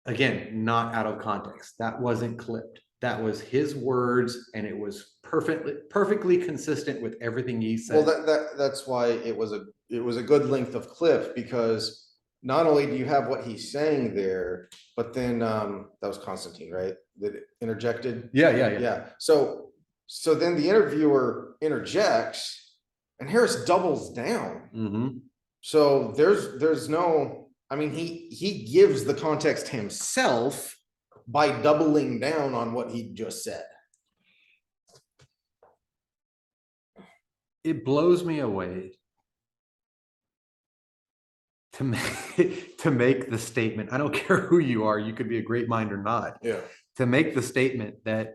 Again, not out of context. That wasn't clipped. That was his words, and it was perfectly consistent with everything he said. Well, that's why it was a good length of clip, because not only do you have what he's saying there, but then that was Constantine, right? That interjected. Yeah. So then the interviewer interjects, and Harris doubles down. So there's no, I mean, he gives the context himself by doubling down on what he just said. It blows me away to make the statement. I don't care who you are. You could be a great mind or not. Yeah. To make the statement that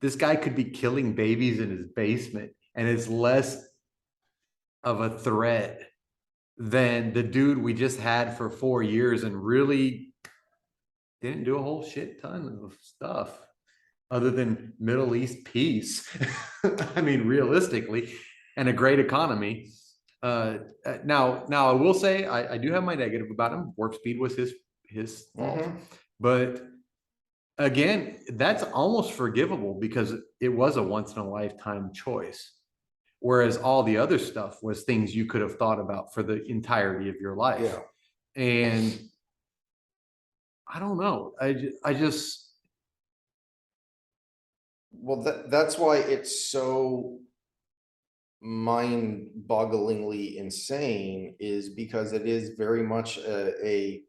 this guy could be killing babies in his basement and is less of a threat than the dude we just had for 4 years and really didn't do a whole shit ton of stuff other than Middle East peace. I mean, realistically, and a great economy. Now I will say I do have my negative about him. Warp speed was his fault, but again, that's almost forgivable because it was a once in a lifetime choice. Whereas all the other stuff was things you could have thought about for the entirety of your life. Yeah. And I don't know. I just. Well, that's why it's so mind-bogglingly insane, is because it is very much a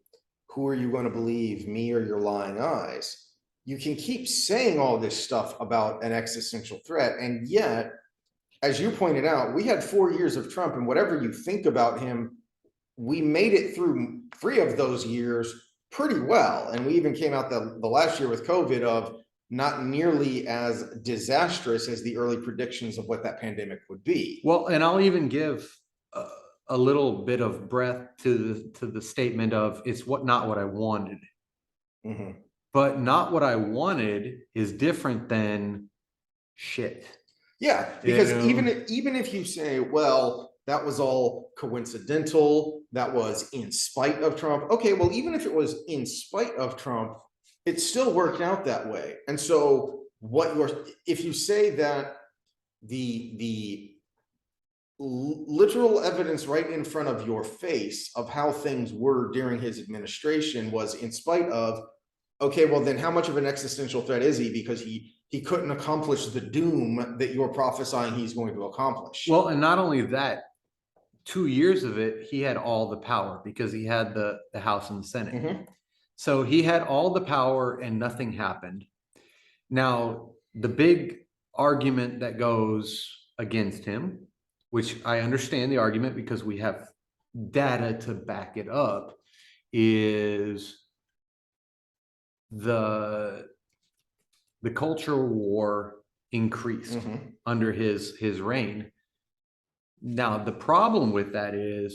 who are you going to believe, me or your lying eyes? You can keep saying all this stuff about an existential threat, and yet, as you pointed out, we had 4 years of Trump, and whatever you think about him, we made it through 3 of those years pretty well. And we even came out the last year with COVID of not nearly as disastrous as the early predictions of what that pandemic would be. Well, and I'll even give a little bit of breath to the statement of it's not what I wanted. But not what I wanted is different than shit. Yeah, because You know? even if you say, well, that was all coincidental, that was in spite of Trump. Okay, well, even if it was in spite of Trump, it still worked out that way. And so if you say that the literal evidence right in front of your face of how things were during his administration was in spite of, okay, well then how much of an existential threat is he, because he couldn't accomplish the doom that you're prophesying he's going to accomplish. Well, and not only that, 2 years of it, he had all the power because he had the House and the Senate. Mhm. So he had all the power and nothing happened. Now, the big argument that goes against him, which I understand the argument because we have data to back it up, is the cultural war increased Mhm. under his reign. Now, the problem with that is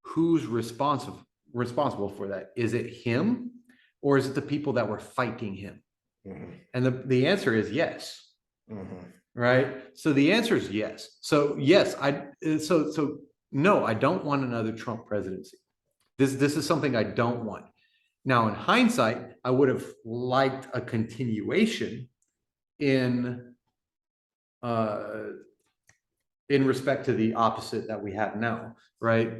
who's responsible for that? Is it him or is it the people that were fighting him? Mhm. And the answer is yes. Mhm. Right? So the answer is yes. So yes, no, I don't want another Trump presidency. This is something I don't want. Now, in hindsight, I would have liked a continuation in respect to the opposite that we have now, right?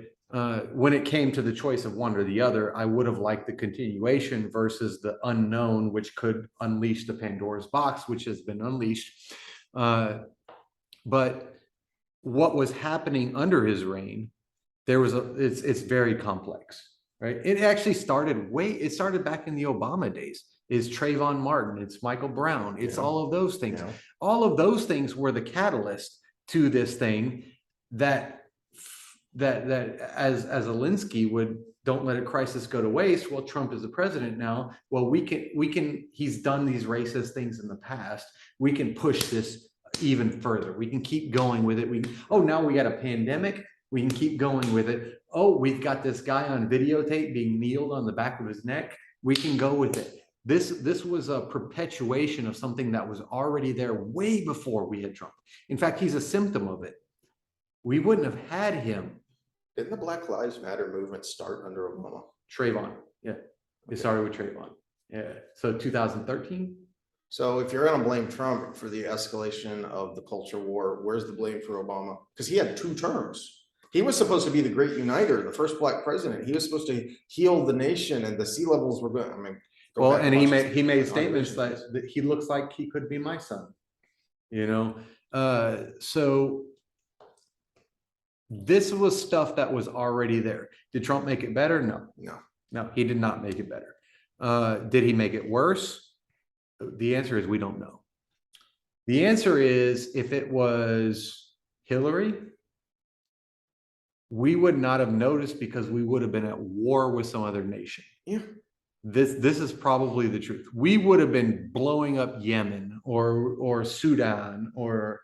When it came to the choice of one or the other, I would have liked the continuation versus the unknown, which could unleash the Pandora's box, which has been unleashed. But what was happening under his reign, it's very complex, right? It actually started back in the Obama days. It's Trayvon Martin, it's Michael Brown, it's Yeah. all of those things. Yeah. All of those things were the catalyst to this thing that as Alinsky would, don't let a crisis go to waste. Well, Trump is the president now. Well, he's done these racist things in the past. We can push this even further. We can keep going with it. Now we got a pandemic. We can keep going with it. Oh, we've got this guy on videotape being kneeled on the back of his neck. We can go with it. This was a perpetuation of something that was already there way before we had Trump. In fact, he's a symptom of it. We wouldn't have had him. Didn't the Black Lives Matter movement start under Obama? Trayvon. Yeah. It started with Trayvon. Yeah. So 2013. So if you're gonna blame Trump for the escalation of the culture war, where's the blame for Obama? Because he had 2 terms. He was supposed to be the great uniter, the first black president. He was supposed to heal the nation, and the sea levels were going. I mean, Well, and he made statements that he looks like he could be my son. You know, so this was stuff that was already there. Did Trump make it better? No, he did not make it better. Did he make it worse? The answer is we don't know. The answer is if it was Hillary, we would not have noticed because we would have been at war with some other nation. Yeah. This is probably the truth. We would have been blowing up Yemen or Sudan, or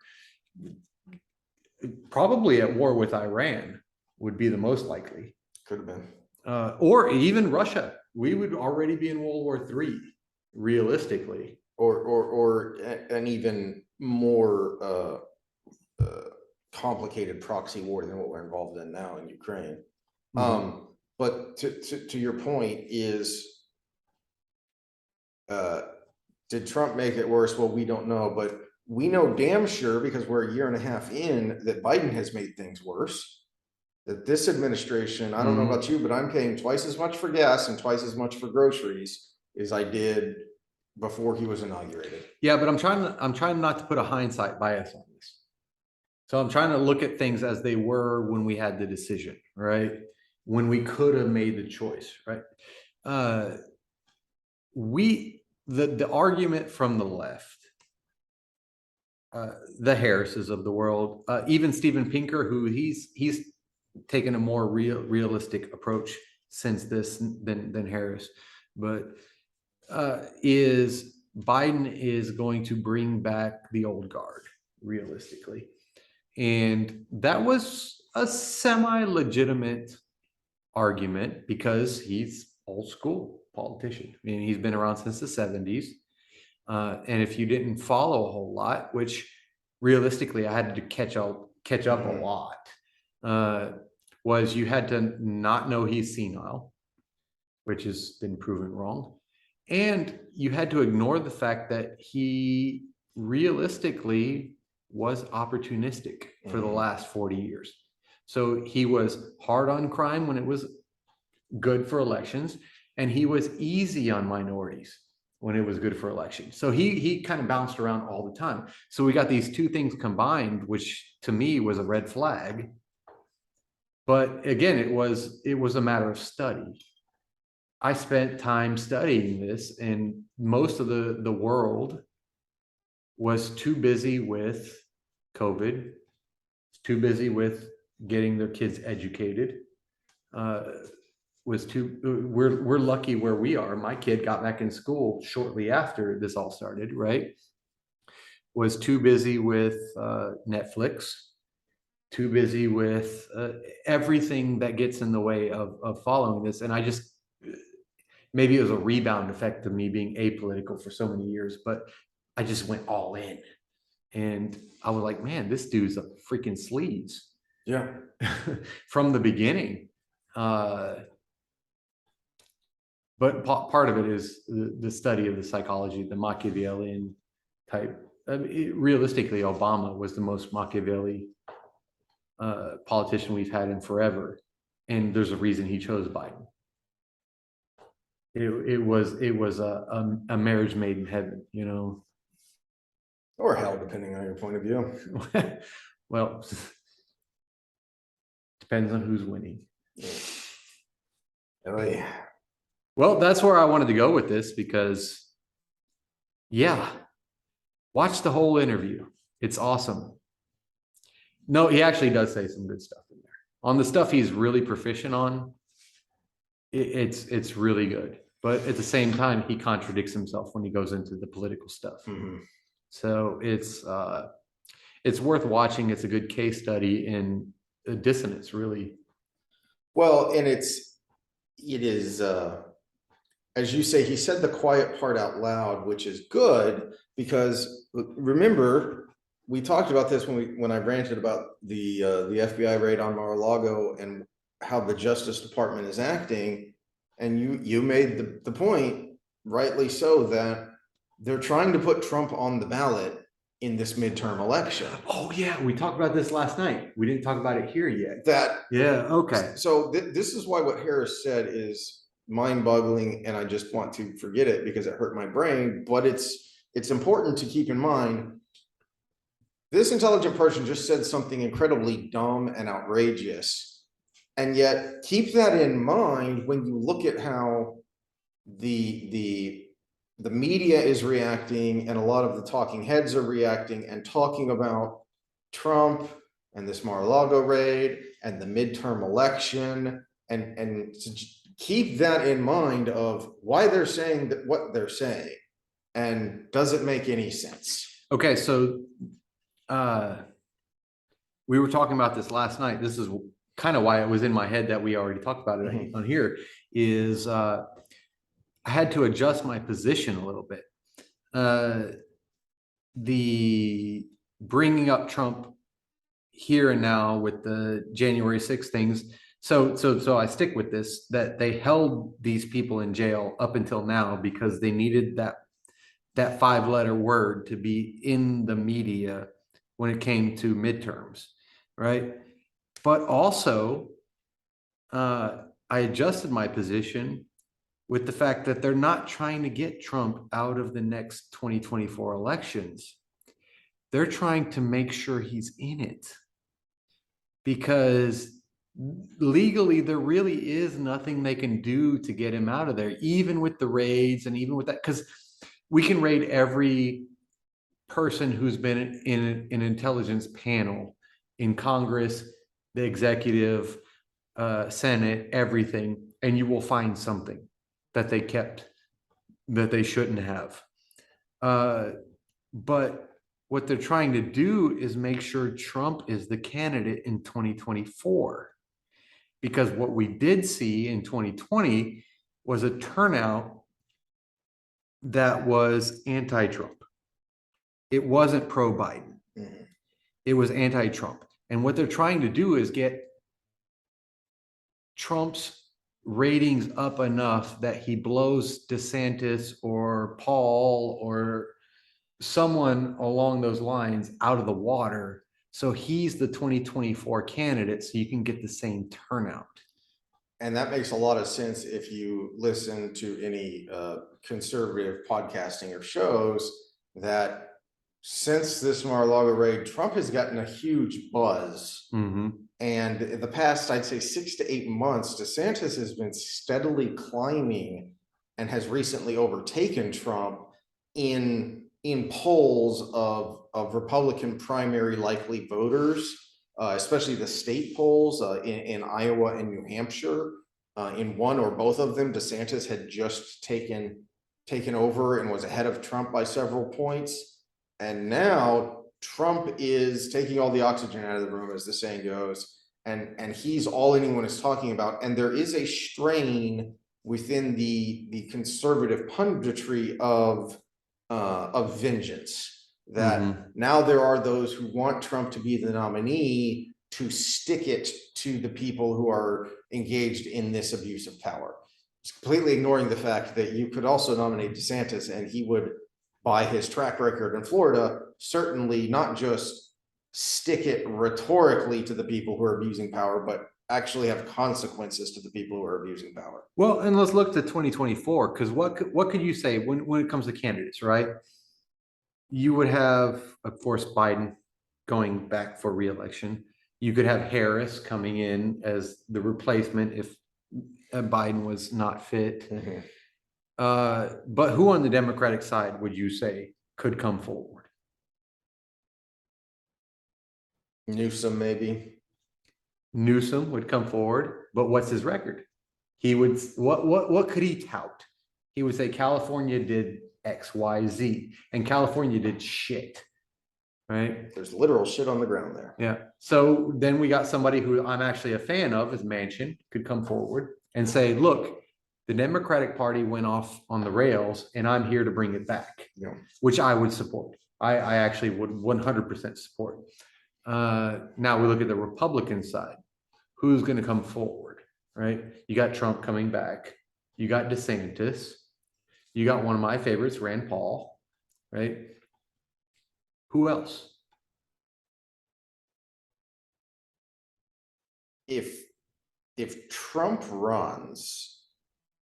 probably at war with Iran would be the most likely. Could have been. Or even Russia. We would already be in World War III, realistically. Or an even more complicated proxy war than what we're involved in now in Ukraine. Mhm. But to your point is, did Trump make it worse? Well, we don't know, but we know damn sure, because we're a year and a half in, that Biden has made things worse. That this administration, I don't know about you, but I'm paying twice as much for gas and twice as much for groceries as I did before he was inaugurated. Yeah, but I'm trying not to put a hindsight bias on this. So I'm trying to look at things as they were when we had the decision, right? When we could have made the choice, right? The argument from the left, the Harrises of the world, even Steven Pinker, who he's taken a more realistic approach since this than Harris, but is Biden is going to bring back the old guard realistically. And that was a semi-legitimate argument because he's old school politician. I mean, he's been around since the 70s. And if you didn't follow a whole lot, which realistically I had to catch up a lot, was you had to not know he's senile, which has been proven wrong. And you had to ignore the fact that he realistically was opportunistic for the last 40 years. So he was hard on crime when it was good for elections, and he was easy on minorities when it was good for elections. So he kind of bounced around all the time. So we got these two things combined, which to me was a red flag. But again, it was a matter of study. I spent time studying this, and most of the world was too busy with COVID, too busy with getting their kids educated. We're lucky where we are. My kid got back in school shortly after this all started, right? Was too busy with Netflix, too busy with everything that gets in the way of following this. And I just, maybe it was a rebound effect of me being apolitical for so many years, but I just went all in. And I was like, man, this dude's a freaking sleaze. Yeah. From the beginning. But part of it is the study of the psychology, the Machiavellian type. I mean, realistically, Obama was the most Machiavelli politician we've had in forever. And there's a reason he chose Biden. It was a marriage made in heaven, you know. Or hell, depending on your point of view. Well, depends on who's winning. Oh, yeah. Well, that's where I wanted to go with this because, yeah, watch the whole interview. It's awesome. No, he actually does say some good stuff in there. On the stuff he's really proficient on, it's really good. But at the same time, he contradicts himself when he goes into the political stuff. So it's worth watching. It's a good case study in dissonance, really. Well, and it is, as you say, he said the quiet part out loud, which is good because remember, we talked about this when I ranted about the FBI raid on Mar-a-Lago and how the Justice Department is acting. And you made the point, rightly so, that they're trying to put Trump on the ballot in this midterm election. Oh yeah, we talked about this last night. We didn't talk about it here yet. Yeah, okay. So this is why what Harris said is mind-boggling, and I just want to forget it because it hurt my brain. But it's important to keep in mind. This intelligent person just said something incredibly dumb and outrageous, and yet keep that in mind when you look at how the media is reacting and a lot of the talking heads are reacting and talking about Trump and this Mar-a-Lago raid and the midterm election, and keep that in mind of why they're saying that what they're saying, and does it make any sense? Okay, so we were talking about this last night. This is kind of why it was in my head that we already talked about it on here, is I had to adjust my position a little bit. The bringing up Trump here and now with the January 6th things. So I stick with this, that they held these people in jail up until now because they needed that 5-letter word to be in the media when it came to midterms, right? But also, I adjusted my position with the fact that they're not trying to get Trump out of the next 2024 elections. They're trying to make sure he's in it, because legally there really is nothing they can do to get him out of there, even with the raids and even with that, because we can raid every person who's been in an intelligence panel in Congress, the executive, Senate, everything, and you will find something that they kept that they shouldn't have. But what they're trying to do is make sure Trump is the candidate in 2024. Because what we did see in 2020 was a turnout that was anti-Trump. It wasn't pro-Biden. it was anti-Trump. And what they're trying to do is get Trump's ratings up enough that he blows DeSantis or Paul or someone along those lines out of the water. So he's the 2024 candidate, so you can get the same turnout. And that makes a lot of sense if you listen to any conservative podcasting or shows, that since this Mar-a-Lago raid, Trump has gotten a huge buzz. Mm-hmm. And in the past, I'd say 6 to 8 months, DeSantis has been steadily climbing and has recently overtaken Trump in polls of Republican primary likely voters, especially the state polls in Iowa and New Hampshire. In one or both of them, DeSantis had just taken over and was ahead of Trump by several points. And now Trump is taking all the oxygen out of the room, as the saying goes, and he's all anyone is talking about. And there is a strain within the conservative punditry of vengeance, that now there are those who want Trump to be the nominee to stick it to the people who are engaged in this abuse of power. It's completely ignoring the fact that you could also nominate DeSantis and he would, by his track record in Florida, certainly not just stick it rhetorically to the people who are abusing power, but actually have consequences to the people who are abusing power. Well, and let's look to 2024, because what could you say when it comes to candidates, right? You would have, of course, Biden going back for re-election. You could have Harris coming in as the replacement if Biden was not fit. Mm-hmm. But who on the Democratic side would you say could come forward? Newsom, maybe. Newsom would come forward, but what's his record? He would, what could he tout? He would say California did X, Y, Z, and California did shit, right? There's literal shit on the ground there. Yeah. So then we got somebody who I'm actually a fan of, as Manchin, could come forward and say, look, the Democratic Party went off on the rails and I'm here to bring it back, which I would support. I actually would 100% support. Now we look at the Republican side. Who's going to come forward, right? You got Trump coming back. You got DeSantis. You got one of my favorites, Rand Paul, right? Who else? If Trump runs,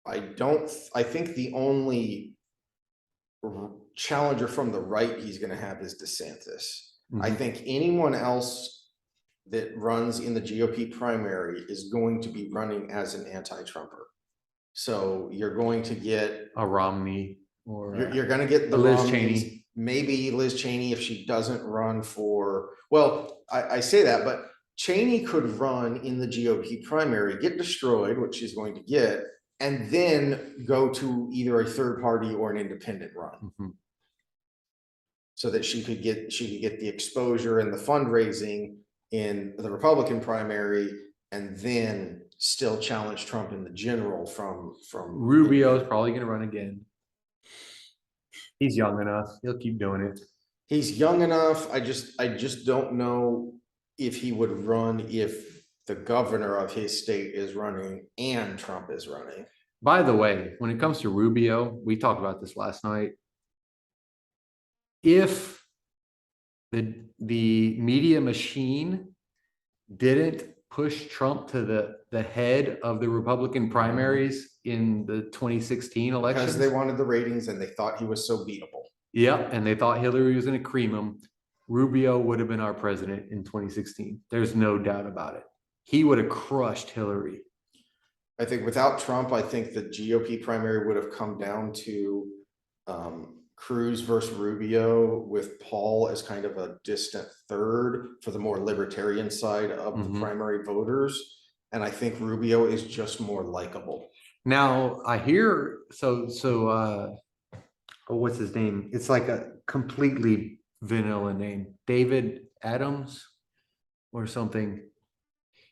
I think the only challenger from the right he's going to have is DeSantis. I think anyone else that runs in the GOP primary is going to be running as an anti-Trumper. So you're going to get a Romney, or you're going to get the Liz Romneys, Cheney. Maybe Liz Cheney if she doesn't run for, well, I say that, but Cheney could run in the GOP primary, get destroyed, which she's going to get, and then go to either a third party or an independent run. So that she could get the exposure and the fundraising in the Republican primary, and then still challenge Trump in the general from Rubio is probably going to run again. He's young enough. He'll keep doing it. He's young enough. I just don't know if he would run if the governor of his state is running and Trump is running. By the way, when it comes to Rubio, we talked about this last night. If the media machine didn't push Trump to the head of the Republican primaries in the 2016 election, because they wanted the ratings and they thought he was so beatable. Yep, and they thought Hillary was going to cream him, Rubio would have been our president in 2016. There's no doubt about it. He would have crushed Hillary. I think without Trump, I think the GOP primary would have come down to Cruz versus Rubio, with Paul as kind of a distant third for the more libertarian side of the primary voters. And I think Rubio is just more likable. Now I hear, what's his name? It's like a completely vanilla name, David Adams or something.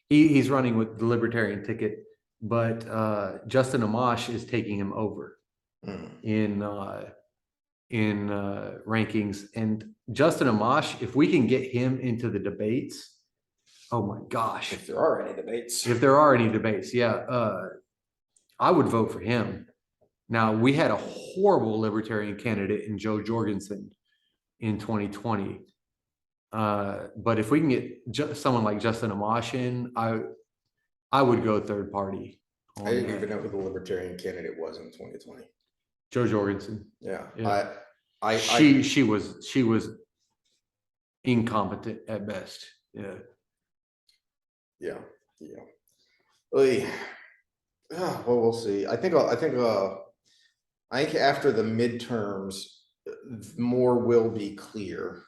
He's running with the libertarian ticket, but Justin Amash is taking him over in in rankings. And Justin Amash, if we can get him into the debates, oh my gosh. If there are any debates. If there are any debates, yeah. I would vote for him. Now, we had a horrible libertarian candidate in Joe Jorgensen in 2020. But if we can get someone like Justin Amash in, I would go third party. I didn't even know who the libertarian candidate was in 2020. Joe Jorgensen. Yeah. Yeah. She was incompetent at best. Yeah. Yeah. Well, we'll see. I think after the midterms, more will be clear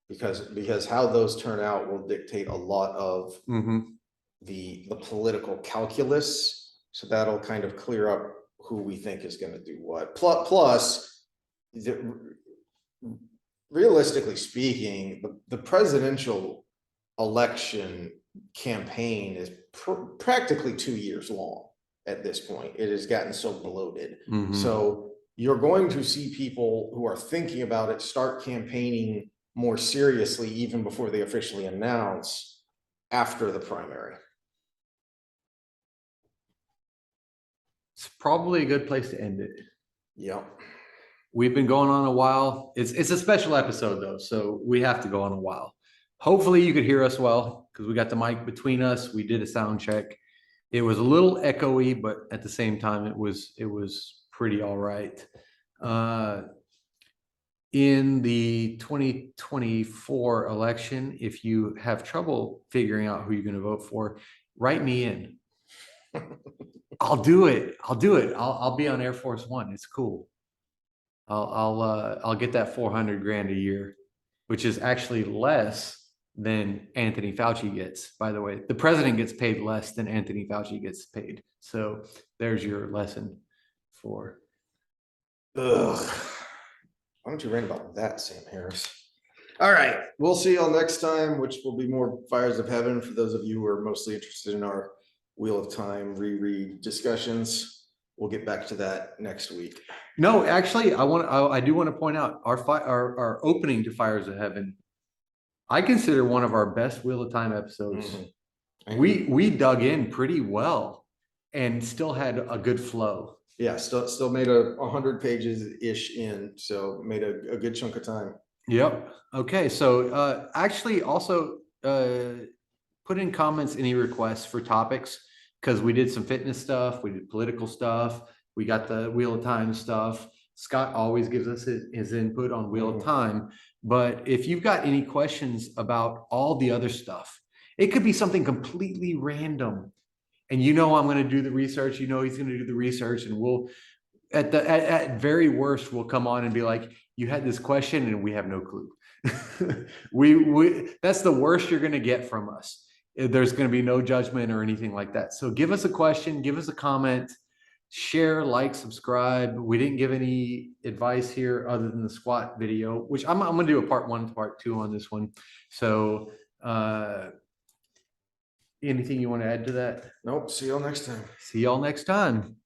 because how those turn out will dictate a lot of the political calculus. So that'll kind of clear up who we think is going to do what. Plus, realistically speaking, the presidential election campaign is practically 2 years long at this point. It has gotten so bloated. So you're going to see people who are thinking about it start campaigning more seriously even before they officially announce after the primary. It's probably a good place to end it. Yep. We've been going on a while. It's a special episode though, so we have to go on a while. Hopefully you could hear us well because we got the mic between us. We did a sound check. It was a little echoey, but at the same time, it was pretty all right. In the 2024 election, if you have trouble figuring out who you're going to vote for, write me in. I'll do it. I'll be on Air Force One. It's cool. I'll get that 400 grand a year, which is actually less than Anthony Fauci gets. By the way, the president gets paid less than Anthony Fauci gets paid. So there's your lesson for. Ugh. Why don't you rant about that, Sam Harris? All right, we'll see y'all next time, which will be more Fires of Heaven for those of you who are mostly interested in our Wheel of Time reread discussions. We'll get back to that next week. No, actually, I do want to point out our opening to Fires of Heaven. I consider one of our best Wheel of Time episodes. We dug in pretty well and still had a good flow. Yeah, still made 100 pages ish in, so made a good chunk of time. Yep. Okay. So actually also put in comments any requests for topics because we did some fitness stuff, we did political stuff, we got the Wheel of Time stuff. Scott always gives us his input on Wheel of Time. But if you've got any questions about all the other stuff, it could be something completely random. And I'm going to do the research. He's going to do the research, and we'll, at very worst, we'll come on and be like, "You had this question, and we have no clue." That's the worst you're going to get from us. There's going to be no judgment or anything like that. So give us a question, give us a comment, share, like, subscribe. We didn't give any advice here other than the squat video, which I'm going to do a part 1, part 2 on this one. So. Anything you want to add to that? Nope. See y'all next time. See y'all next time.